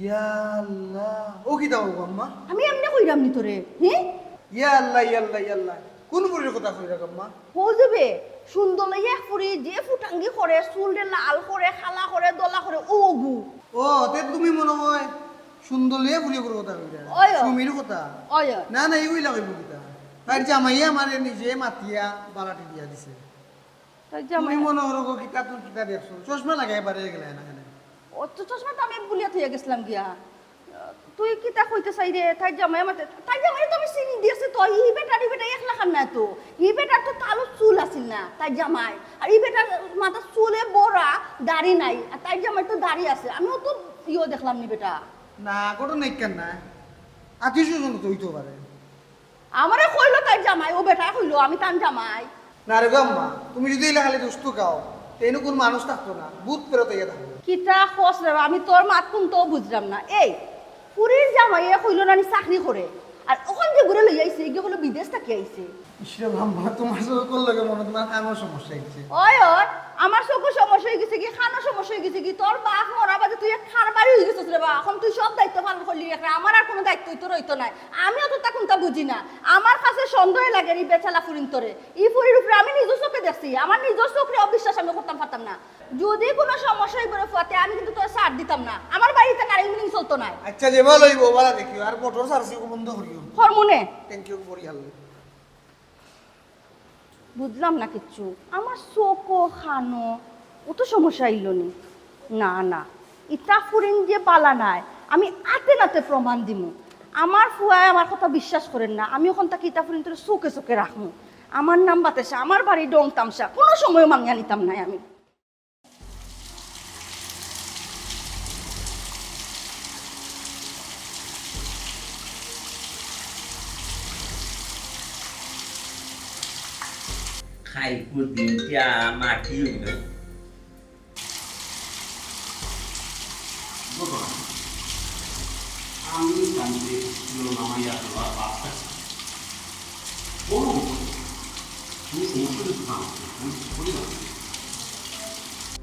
ইয়া আল্লাহ ও কি দাও আম্মা আমি এমনি কইরাম নি তোরে হে ইয়া আল্লাহ ইয়া আল্লাহ ইয়া আল্লাহ কোন পুরীর কথা কই রাখ আম্মা হো যাবে সুন্দর লাগে পুরি যে ফুটাঙ্গি করে চুলটা লাল করে খালা করে দলা করে ওগু ও তে তুমি মনে হয় সুন্দরলিয়া পুরীর কথা কইরা ওই সুমির কথা ওই না না এই লাগাইব কিতা তার জামাইয়া আমার নিজে মাতিয়া বালাটি দিয়া দিছে তাই তুমি জামাই মনে হলো কিতা তুমি কিতা দেখছো চশমা লাগাই পারে গেলে না কেন ও তো চশমা তো আমি বুলিয়া থইয়া গেছিলাম গিয়া তুই কি তা কইতে চাই রে তাই জামাই আমার তাই জামাই তো আমি চিনি দিয়েছে তো ই বেটা একলা খান না তো ই বেটার তো তালু চুল আছিল না তাই জামাই আর ই বেটার মাথা চুলে বড়া দাড়ি নাই আর তাই জামাই তো দাড়ি আছে আমিও তো ইও দেখলাম নি বেটা না কোটো নাই কেন না আত্মীয় স্বজন তো হইতে পারে আমারে কইলো তাই জামাই ও বেটা কইলো আমি তান জামাই না রে গো আম্মা তুমি যদি এলা খালি দুষ্টু খাও তেনু কোন মানুষ থাকতো না ভূত প্রেরত ইয়া থাকতো কিতা খোঁজ রে আমি তোর মাত কোন তো বুঝলাম না এই পুরীর জামাই কইলো না চাকরি করে আর ওখান যে ঘুরে লই আইছে এগুলো হলো বিদেশ থেকে আইছে ঈশ্বর আম্মা তোমার সাথে করলে মনে তোমার আমার সমস্যা হইছে ওই আমার চোখের সমস্যা হয়ে গেছে কি খানোর সমস্যা হয়ে গেছে কি তোর বাপ মরা বাদে তুই খার বাড়ি হয়ে গেছিস রে বা এখন তুই সব দায়িত্ব পালন করলি একটা আমার আর কোনো দায়িত্ব তোর হইতো নাই আমিও তো তা কোনটা বুঝি না আমার কাছে সন্দেহ লাগে এই বেচালা ফুরিন তোরে এই ফুরির উপরে আমি নিজের চোখে দেখছি আমার নিজের চোখে অবিশ্বাস আমি করতাম পারতাম না যদি কোনো সমস্যা হয়ে পড়ে ফুয়াতে আমি কিন্তু তোর ছাড় দিতাম না আমার বাড়িতে কারেন্ট মিটিং চলতো না আচ্ছা যে ভালো হইব বলা দেখিও আর মোটর সার্ভিস বন্ধ করিও হরমোনে থ্যাংক ইউ বড়ি হাল বুঝলাম না কিচ্ছু আমার চোখও খানো ও তো সমস্যা আইল নি না না ইটা ফুরিন যে পালা নাই আমি আতে নাতে প্রমাণ দিমু আমার ফুয়ায় আমার কথা বিশ্বাস করেন না আমি ওখান থেকে ইটা ফুরিন তোর চোখে চোখে রাখমু আমার নাম বাতাসা আমার বাড়ি ডং তামসা কোনো সময় মাঙ্গা নিতাম নাই আমি খাইকু দিনটা মাটি হইল আমি জানতে নামাইয়া দেওয়া বাচ্চা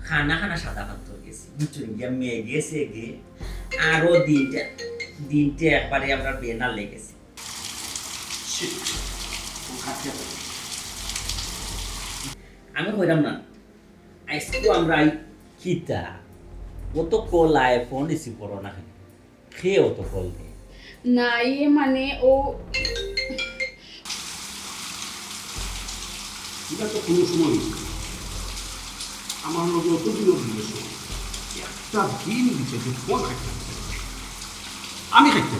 খানা খানা সাদা ভাত গেছি বুঝছেন গিয়া মেয়ে গেছে গে আরো দিনটা একবারে আমরা বেনার লেগেছে আমি কইরাম না আজকে আমরা কিতা ও তো কল আইফোন রিসিভ করো না খেয়ে ও তো কল দে না ইয়ে মানে ও এটা তো কোনো সময় আমার লোক অত দিন একটা দিন দিচ্ছে যে ফোন খাইতে আমি খাইতে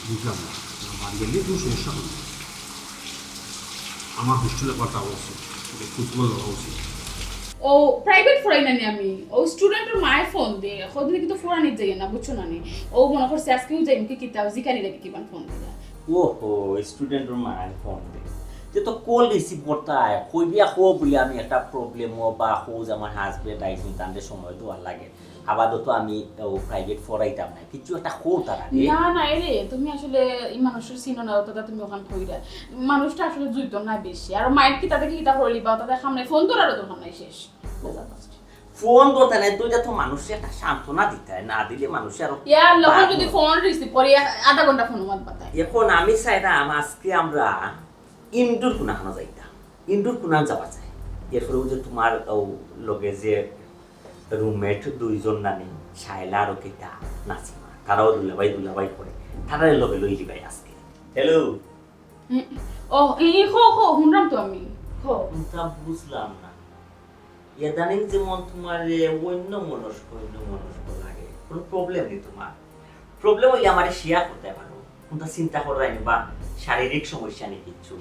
বুঝলাম না বাড়ি গেলে কোনো সমস্যা হবে আমার হোস্টেলে কথা উচিত ফুটবল দেওয়া উচিত ও প্রাইভেট ফোরাই না আমি ও স্টুডেন্টের মায়ের ফোন দে ওদিকে কিন্তু ফোরানি যাই না বুঝছো না নি ও মনে করছে আজকেও যাই কি কিতাও জিকানি লাগে কিবান ফোন দিলা ও হো স্টুডেন্টের মায়ের ফোন দে যে তো কল রিসিভ করতে হয় কইবিয়া কো বলে আমি একটা প্রবলেম বা হোজ আমার হাজবেন্ড আইসুন তাদের সময় তো আর লাগে আবাদত আমি ও প্রাইভেট ফরাইতাম না কিছু একটা কো তারা না না এরে তুমি আসলে এই মানুষের চিনো না ওটা তুমি ওখান কইরা মানুষটা আসলে জুইত না বেশি আর মাইট কি তাদের কিতা করলি বা তাদের সামনে ফোন তোরারও দোকান নাই শেষ ফোন করতে নাই তুই তো মানুষের একটা সান্ত্বনা দিতে হয় না দিলে মানুষের আরো ইয়ার লোক যদি ফোন রিসিভ করি আধা ঘন্টা ফোন মত পাতায় এখন আমি চাইতাম আজকে আমরা ইনডোর কোনাখানা যাইতাম ইনডোর কোনা যাওয়া যায় এরপরে যে তোমার লগে যে রুমমেট দুইজন নানি সাইলা আর কিতা নাসিমা তারাও দুলাবাই করে তারাই লগে লই দিবাই আজকে হ্যালো ও এই হো শুনলাম তো আমি হো তা বুঝলাম না ইদানিং যেমন তোমার অন্য মনস্ক লাগে কোনো প্রবলেম নেই তোমার প্রবলেম হইলে আমার শেয়ার করতে পারো কোনটা চিন্তা করাইনি বা শারীরিক সমস্যা নেই কিচ্ছু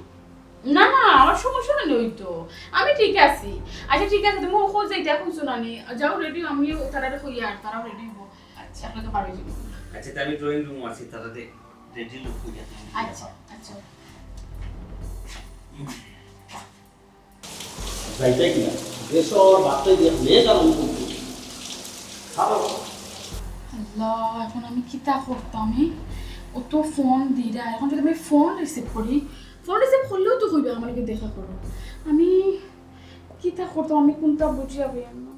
না না আমার সমস্যা নেই ওই তো আমি ঠিক আছি আচ্ছা ঠিক আছে তুমি খোঁজ যাইতে এখন শুনানি যাও রেডি আমিও তারা হই আর তারাও রেডি হবো আচ্ছা আপনি তো পারবে আচ্ছা আমি ড্রয়িং রুম আছি তারাতে রেডি লোক হই যাচ্ছে আচ্ছা আচ্ছা যাইতে কি না দেশর বাচ্চাই দিয়ে নিয়ে গেল আল্লাহ এখন আমি কিতা করতাম ও তো ফোন দিরা এখন যদি আমি ফোন রিসিভ করি ফোন রিসিভ করলেও তো হইবে আমাকে দেখা করো আমি কিতা করতাম আমি কোনটা বুঝিয়া পেলাম না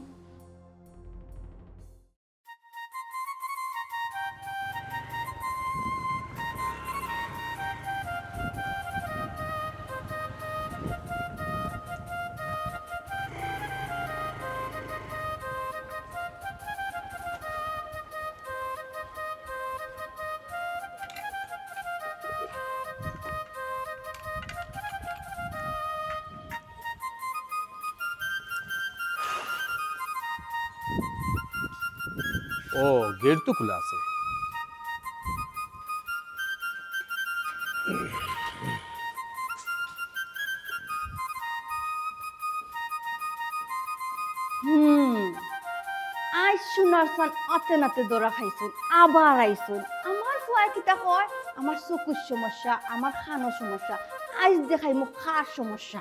ও গেট তো খোলা আছে। আজ শোনার সান অতে নাতে দরা খাইছুন আবার আইছুন আমার ফুয়ায় কিতা কয় আমার চকুর সমস্যা আমার খানোর সমস্যা আজ দেখাই মোক খার সমস্যা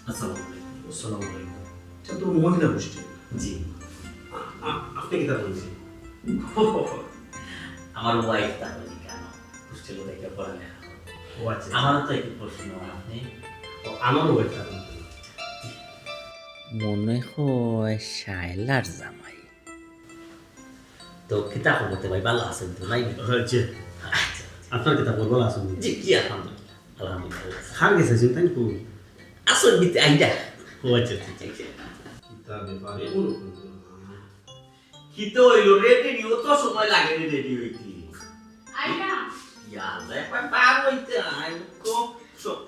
আসসালামু আলাইকুম। এটা তো মহিলা গোষ্ঠী। জি আপনি কি তা বলছেন? আমার ওয়াইফ তাহলে কেন হোস্টেলে থেকে পড়ালেখা ও আচ্ছা, আমারও তো একটু প্রশ্ন আপনি আমারও ওইটা মনে হয় শায়লার জামাই তো কিতা করতে ভাই ভালো আছেন তো নাই হয়েছে। আপনার কিতা বলবো আসুন। জি জি আলহামদুলিল্লাহ আলহামদুলিল্লাহ খান গেছে চিন্তা নেই। আসুন বিতে আইডা ও আচ্ছা আচ্ছা। কিতা ব্যাপারে কি তো হইলো রেডি নিও তো সময় লাগে রেডি হইতে আইনা ইয়ালা একবার পার হইতে আই তো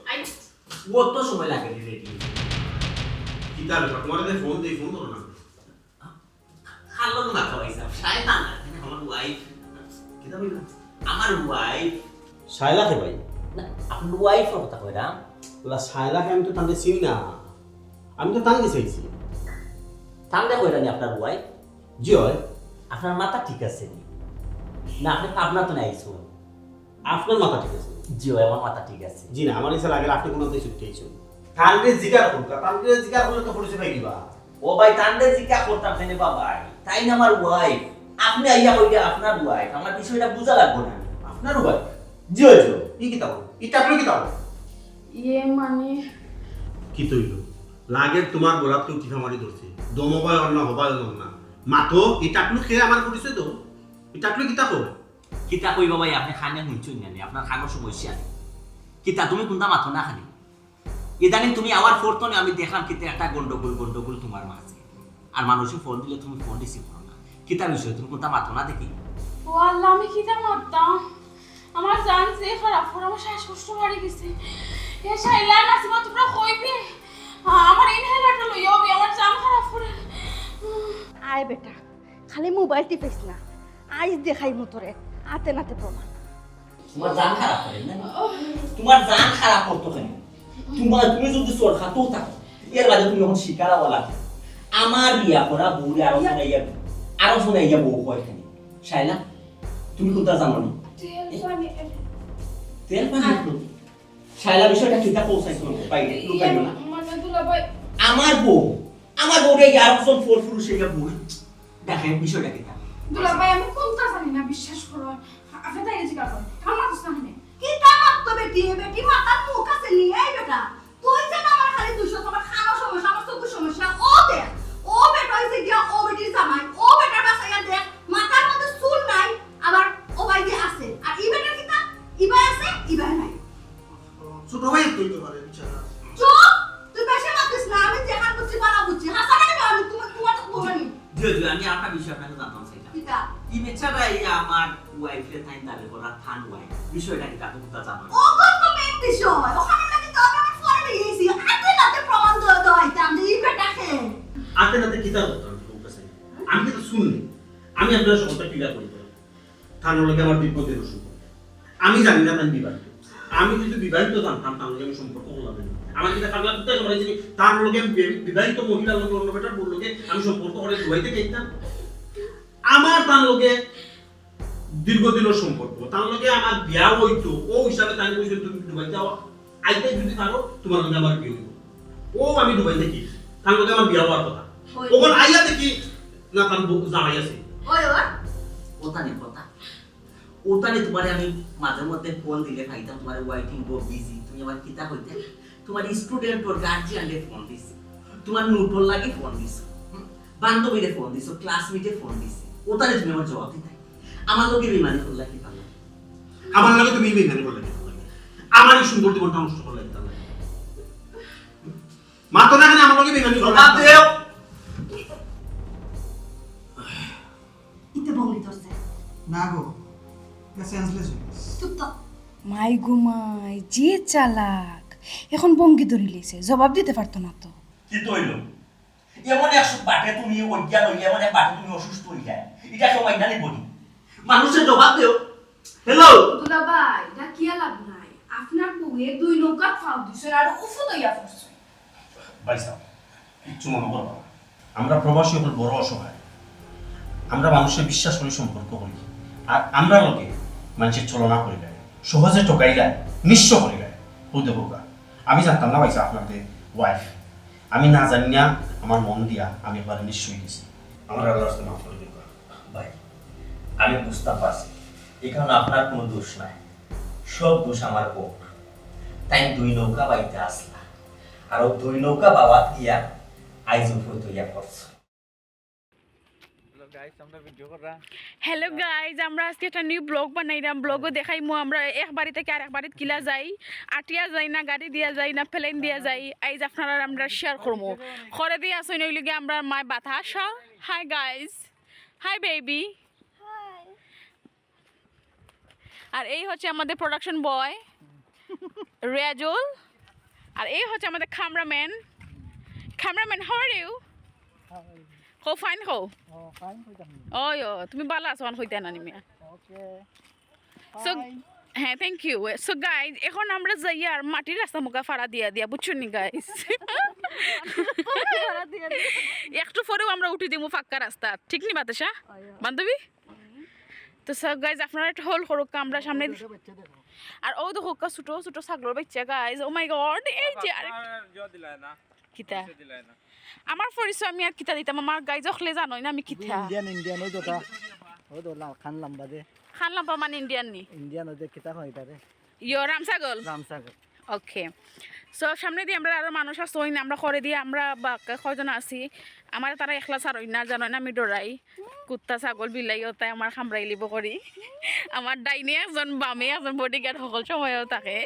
আই কত সময় লাগে রেডি কিতা ব্যাপার তোমার ফোন দেই ফোন ধরো না। খালো না খাওয়াইছা শায়লা না আমার ওয়াইফ কিতা বললা? আমার ওয়াইফ শায়লা কে ভাই? না আপনার ওয়াইফ কথা কইরা ওলা শায়লা কে আমি তো তাকে চিনি না। আমি তো তাকে চাইছি। তাহলে কইরা নি আপনার ওয়াইফ জি হয়। আপনার মাথা ঠিক আছে নি না আপনি পাবনা তো নাইছো আপনার মাথা ঠিক আছে? জি হয় আমার মাথা ঠিক আছে জি না, আমার ইচ্ছা লাগে আপনি কোনো দেশ ছুটে আইছেন। তানকে জিগার করুকা, তানকে জিগার করলে তো পরিচয় পাই দিবা। ও ভাই তান্ডে জিকা করতাম কেন বাবাই তাই না আমার ওয়াইফ আপনি আইয়া কইরা আপনার ওয়াইফ আমার বিষয়টা বুঝা লাগবে না আপনার ভাই জি হয় জি কি কিতাব? এটা আপনি কিতাব? ইয়ে মানে কি তৈল লাগে তোমার গোলাপ তো টিফা মারি ধরছে দমবাই অন্য হবাই না মাতো এটা আপনি খেয়ে আমার পরিচয় তো এটা আপনি কিতা কো কিতা কই বাবাই আপনি খানে হুঁচুই না আপনার খানোর সমস্যা নেই কিতা তুমি কোনটা মাথো না খানি ইদানিং তুমি আবার ফোরতনে আমি দেখলাম কিতা একটা গন্ডগোল তোমার মাঝে আর মানুষে ফোন দিলে তুমি ফোন রিসিভ করো না কিতা বিষয় তুমি কোনটা মাথো না দেখি ও আল্লাহ আমি কিতা মারতাম আমার জান যে খারাপ করে আমার শ্বাসকষ্ট বাড়ি গেছে এ শাইলা নাসিমা তোমরা কইবে আমার ইনহেলারটা লইও আমার জান খারাপ করে আয় বেটা খালি মোবাইল টিপিস না আজ দেখাই তোরে আতে নাতে প্রমাণ তোমার জান খারাপ করে না তোমার জান খারাপ করতো কেন তুমি যদি চোর খাতো থাকো এর বাদে তুমি এখন শিকারাওয়ালা আমার বিয়া করা বউরে আরো শোনাইয়া বউ কয় কেন শাইলা তুমি কোনটা জানো না তেল পানি শাইলা বিষয়টা কিতা পৌঁছাইছো বাইরে লুকাইও না মানে দুলাভাই আমার বউরে আর কোন ফোর পুরুষ এর বউ দেখেন বিষয়টা কিতা দুলাভাই আমি কোনটা জানি না বিশ্বাস করো আপনি তাই জিজ্ঞাসা করেন আমার তো সামনে কি তা মাত্র বেটি মাথার মুখ আছে নিয়ে আই বেটা তুই যে আমার খালি দুশো তোমার খাওয়া সমস্যা আমার চকুর সমস্যা ও দেখ ও বেটা হইছে গিয়া ও বেটির জামাই ও বেটার বাসায় দেখ মাথার মধ্যে চুল নাই আবার ও ভাই দিয়ে আছে আর ই বেটার কিতা ইবাই আছে ইবাই নাই ছোট ভাই তুই তো পারে বিচারা চুপ তুই বেশি মাতিস না আমি যেখান বুঝছি বানা বুঝছি হাসানা নেবে আমি তোমার তো বলনি দিও আমি আপনার বিষয় আপনাকে জানতাম চাইলাম কিতা ই বেচারা এই আমার ওয়াইফে তাই তারে করা থান ওয়াইফ বিষয়টা কি কাকে কোথা জানো ও কত মেন বিষয় ওখানে নাকি তো আমি ফরে দিয়েছি আতে নাতে প্রমাণ দাও আইতাম যে ই বেটাকে আতে নাতে কিতা করতাম কাছে আমি তো শুননি আমি আপনার সবটা ক্লিয়ার করি থানার লগে আমার বিপদের অসুখ আমি জানি না তার বিবাহিত আমি যদি বিবাহিত জানতাম তার লগে আমি সম্পর্ক করলাম না আমার কিটা পাগলা করতে আমরা যে তার লগে আমি বিবাহিত মহিলার লগে অন্য বেটার বললো আমি সম্পর্ক করে দুবাইতে যাইতাম আমার তার লগে দীর্ঘদিনের সম্পর্ক তার লগে আমার বিয়া হইতো ও হিসাবে তাই কইছে তুমি দুবাইতে আইতে যদি পারো তোমার লগে আমার বিয়ে হইব ও আমি দুবাইতে কি তার লগে আমার বিয়া হওয়ার কথা ওখন আইয়া দেখি না তার জামাই আছে ওই ওটানি তোমারে আমি মাঝে মধ্যে ফোন দিলে খাইতাম তোমার ওয়াইটিং গো বিজি তুমি আবার কিতা হইতে তোমার স্টুডেন্ট ওর গার্জিয়ানরে ফোন দিছি তোমার নোটল লাগি ফোন দিছো বান্ধবীরে ফোন দিছো ক্লাসমেটে ফোন দিছি ওটারে তুমি আমার জবাব দিতে আমার লগে বিমানে করলা কি পারো আমার লগে তুমি বিমানে করলা কি পারো আমার এই সুন্দর জীবনটা নষ্ট করলা কি পারো মা তো না আমার লগে বিমানে করলা দেও না গো সেন্সলেস হয়ে গেছে। চুপ তো। মাই গো মাই যে চালাক এখন বঙ্গি ধরি লেছে জবাব দিতে পারতো না তো কি তৈল এমন এক বাটে তুমি অজ্ঞান হইয়া এমন এক বাটে তুমি অসুস্থ হইয়া এটা সময় না নিবনি মানুষের জবাব দেও হ্যালো দুলা ভাই এটা কি লাভ নাই আপনার বউয়ে 2 নৌকা ফাও দিছে আর উফু দইয়া পড়ছে ভাই সাহেব কিচ্ছু মনে করবো না। আমরা প্রবাসী হল বড় অসহায় আমরা মানুষের বিশ্বাস করি সম্পর্ক করি আর আমরা লোকে মানুষের চলনা করে দেয় সহজে ঠকাই দেয় নিঃস্ব করে দেয় ও দেখো আমি জানতাম না ভাইসা আপনাদের ওয়াইফ আমি না জানি না আমার মন দিয়া আমি এবারে নিশ্চয়ই গেছি আমার আল্লাহ রাস্তায় মাফ করে দিন ভাই আমি বুঝতে পারছি এখানে আপনার কোনো দোষ নাই সব দোষ আমার বউ তাই 2 নৌকা বাইতে আসলা আর 2 নৌকা বাবাত গিয়া আইজুল হইতো ইয়া করছে হ্যালো গাইজ আমরা আজকে একটা নিউ ব্লগ বানাইলাম ব্লগও দেখাইমু আমরা এক বাড়ি থেকে আরেক বাড়িতে কিলা যাই আটিয়া যাই না গাড়ি দিয়া যাই না প্লেন দিয়া যাই আইজ আপনারা আমরা শেয়ার করবো ঘরে দিয়ে আসই নইলে আমরা মায় বাতাসা হাই গাইজ হাই বেবি আর এই হচ্ছে আমাদের প্রোডাকশন বয় রেজল আর এই হচ্ছে আমাদের cameraman how are you How fine how? Oh, yo, তুমি ভালো আছো আন কইতে না নিমিয়া সো হ্যাঁ থ্যাংক ইউ সো গাইজ এখন আমরা যাই আর মাটির রাস্তা মুখা ফাড়া দিয়া বুঝছো নি গাইজ একটু পরেও আমরা উঠে দিব ফাঁকা রাস্তা ঠিক নি বাতাসা বান্ধবী তো সব গাইজ আপনারা একটা হোল করুক আমরা সামনে আর ও দেখো ছোট ছোট ছাগলের বাচ্চা গাইজ ও মাই গড এই যে কিতা আমার পরিচয় আমি আর কিতা দিতাম আমার গাইজ অখলে জানোই না আমি কিতা ইন্ডিয়ান ওই দটা ও দলা খান লম্বা দে খান লম্বা মানে ইন্ডিয়ান নি ইন্ডিয়ান ওই কিতা হয় তারে ইয়ো রামসাগল ওকে সো সামনে দিয়ে আমরা আরো মানুষ আছে ওই না আমরা করে দিয়ে আমরা কয়জন আছি আমার তারা একলা ছাড়ই না জানো না আমি ডরাই কুত্তা ছাগল বিলাই তাই আমার খামড়াই লিব করি আমার ডাইনে একজন বামে একজন বডিগার্ড সকল সময়ও থাকে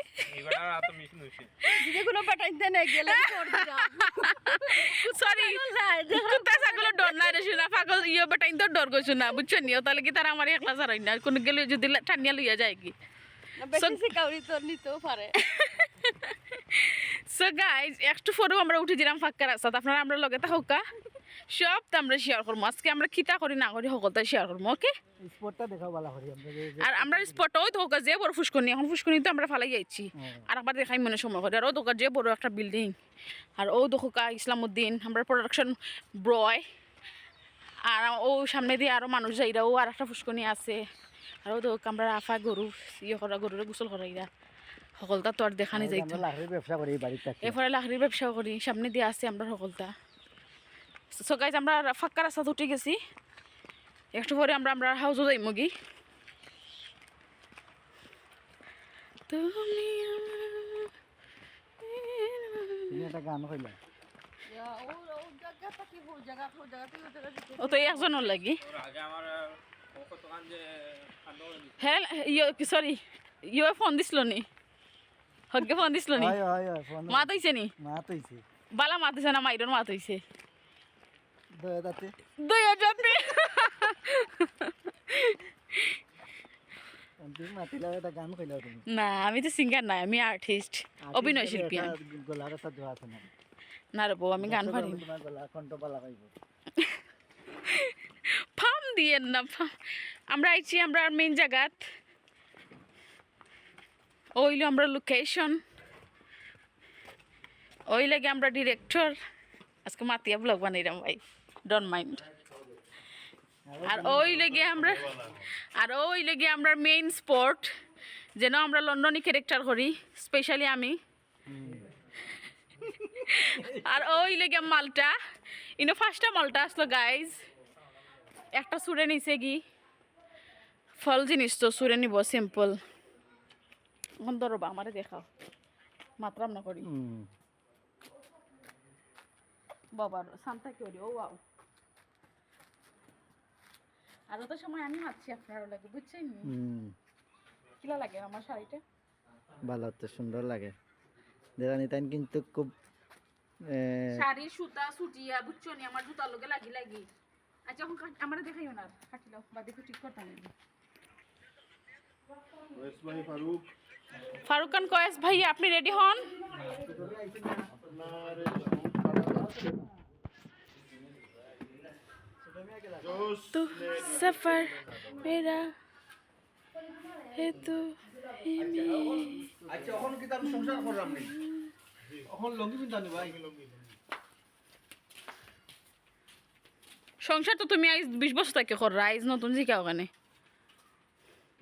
সরি কুত্তা ছাগলের ডর না রে শুনা পাগল ইয়ে বেটাইন তো ডর গেছো না বুঝছো নিও তাহলে কি তারা আমার একলা ছাড়ই না কোনো গেলে যদি টানিয়া লইয়া যায় কি সো গাইজ একটু পরেও আমরা উঠে দিলাম ফাঁকা রাস্তা আপনারা আমরা লগে থাকা সব তো আমরা শেয়ার করবো আজকে আমরা কিতা করি না করি সকলটা শেয়ার করবো ওকে আর আমরা স্পটও ধোকা যে বড় ফুসকুনি এখন ফুসকুনি তো আমরা ফালাই যাইছি আর একবার দেখাই মনে সময় করে আর ও ধোকা যে বড় একটা বিল্ডিং আর ও ধোকা ইসলামউদ্দিন আমরা প্রোডাকশন ব্রয় আর ও সামনে দিয়ে আরও মানুষ যাইরা ও আর একটা ফুসকুনি আছে আর ও ধোকা আমরা আফা গরু ইয়ে করা গরুরে গোসল করাইরা সকলটা তো আর দেখানি যাইতো এরপরে লাহরির ব্যবসা করি সামনে দিয়ে আসছি আমরা সকলটা সো গাইজ আমরা ফাঁকা রাস্তা উঠে গেছি একটু পরে আমরা হাউসও যাই মুগি তুমি একটা গান কইলা ও তো একজনের লাগি হ্যাঁ সরি ইয়ে ফোন দিছিল নি হগে ফোন দিছিল নি মাত হইছে নি বালা মাত হইছে না মাইরন মাত হইছে দয়া যাতে না আমি তো সিঙ্গার না আমি আর্টিস্ট অভিনয় শিল্পী না রে বউ আমি গান পারি ফার্ম দিয়ে না আমরা আইছি আমরা মেইন জায়গাত ওইলো আমরা লোকেশন ওই লাগে আমরা ডিরেক্টর আজকে মাতিয়া ব্লগ বানাইলাম ভাই ডোন্ট মাইন্ড আর ওই লেগে আমরা মেইন স্পট যেন আমরা লন্ডনে ক্যারেক্টার করি স্পেশালি আমি আর ওই লেগে মালটা ইনো ফার্স্টটা মালটা আসলো গাইজ একটা সুরে নিছে কি ফল জিনিস তো সুরে নিব সিম্পল এখন ধরো বা আমারে দেখাও মাত্রাম না করি বাবার সান্তা করি ও আও আর তো সময় আমি হাঁটছি আপনারও লাগে বুঝছেন কিলা লাগে আমার শাড়িটা ভালো তো সুন্দর লাগে দেরানি তাই কিন্তু খুব শাড়ির সুতা সুটিয়া বুঝছো নি আমার জুতার লগে লাগি আচ্ছা এখন আমার দেখাইও না কাটিলাও বা দেখো ঠিক করতে ফারুক খান কয়েস ভাই আপনি রেডি হন তো সফর মেরা হে তো আচ্ছা এখন কি আমি সংসার করলাম নি এখন লঙ্গি পিন্ধানি ভাই সংসার তো তুমি আজ 20 বছর থেকে কর আজ নতুন জিকা ওখানে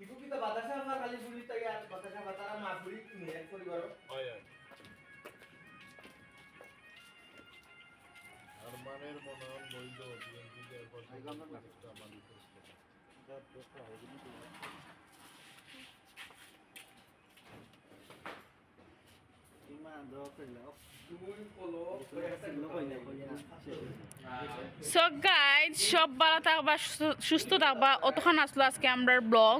ইকু কি তো বাতাসা আমার খালি পুরি তাই আর বাতাসা বাতারা মা পুরি কি এক পরিবার হয় আরমানের মনন বৈধ বিএনপিতে প্রতিষ্ঠা মালিক সো গাইজ সব ভালো থাকবা সুস্থ থাকবা অতক্ষণ আসলো আজকে আমরা ব্লগ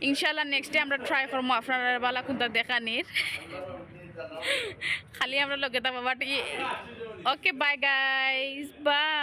ইনশাল্লাহ নেক্সট ডে আমরা ট্রাই করবো আপনারা বালা কোনটা দেখানির খালি আমরা লগে থাকবো but okay bye guys bye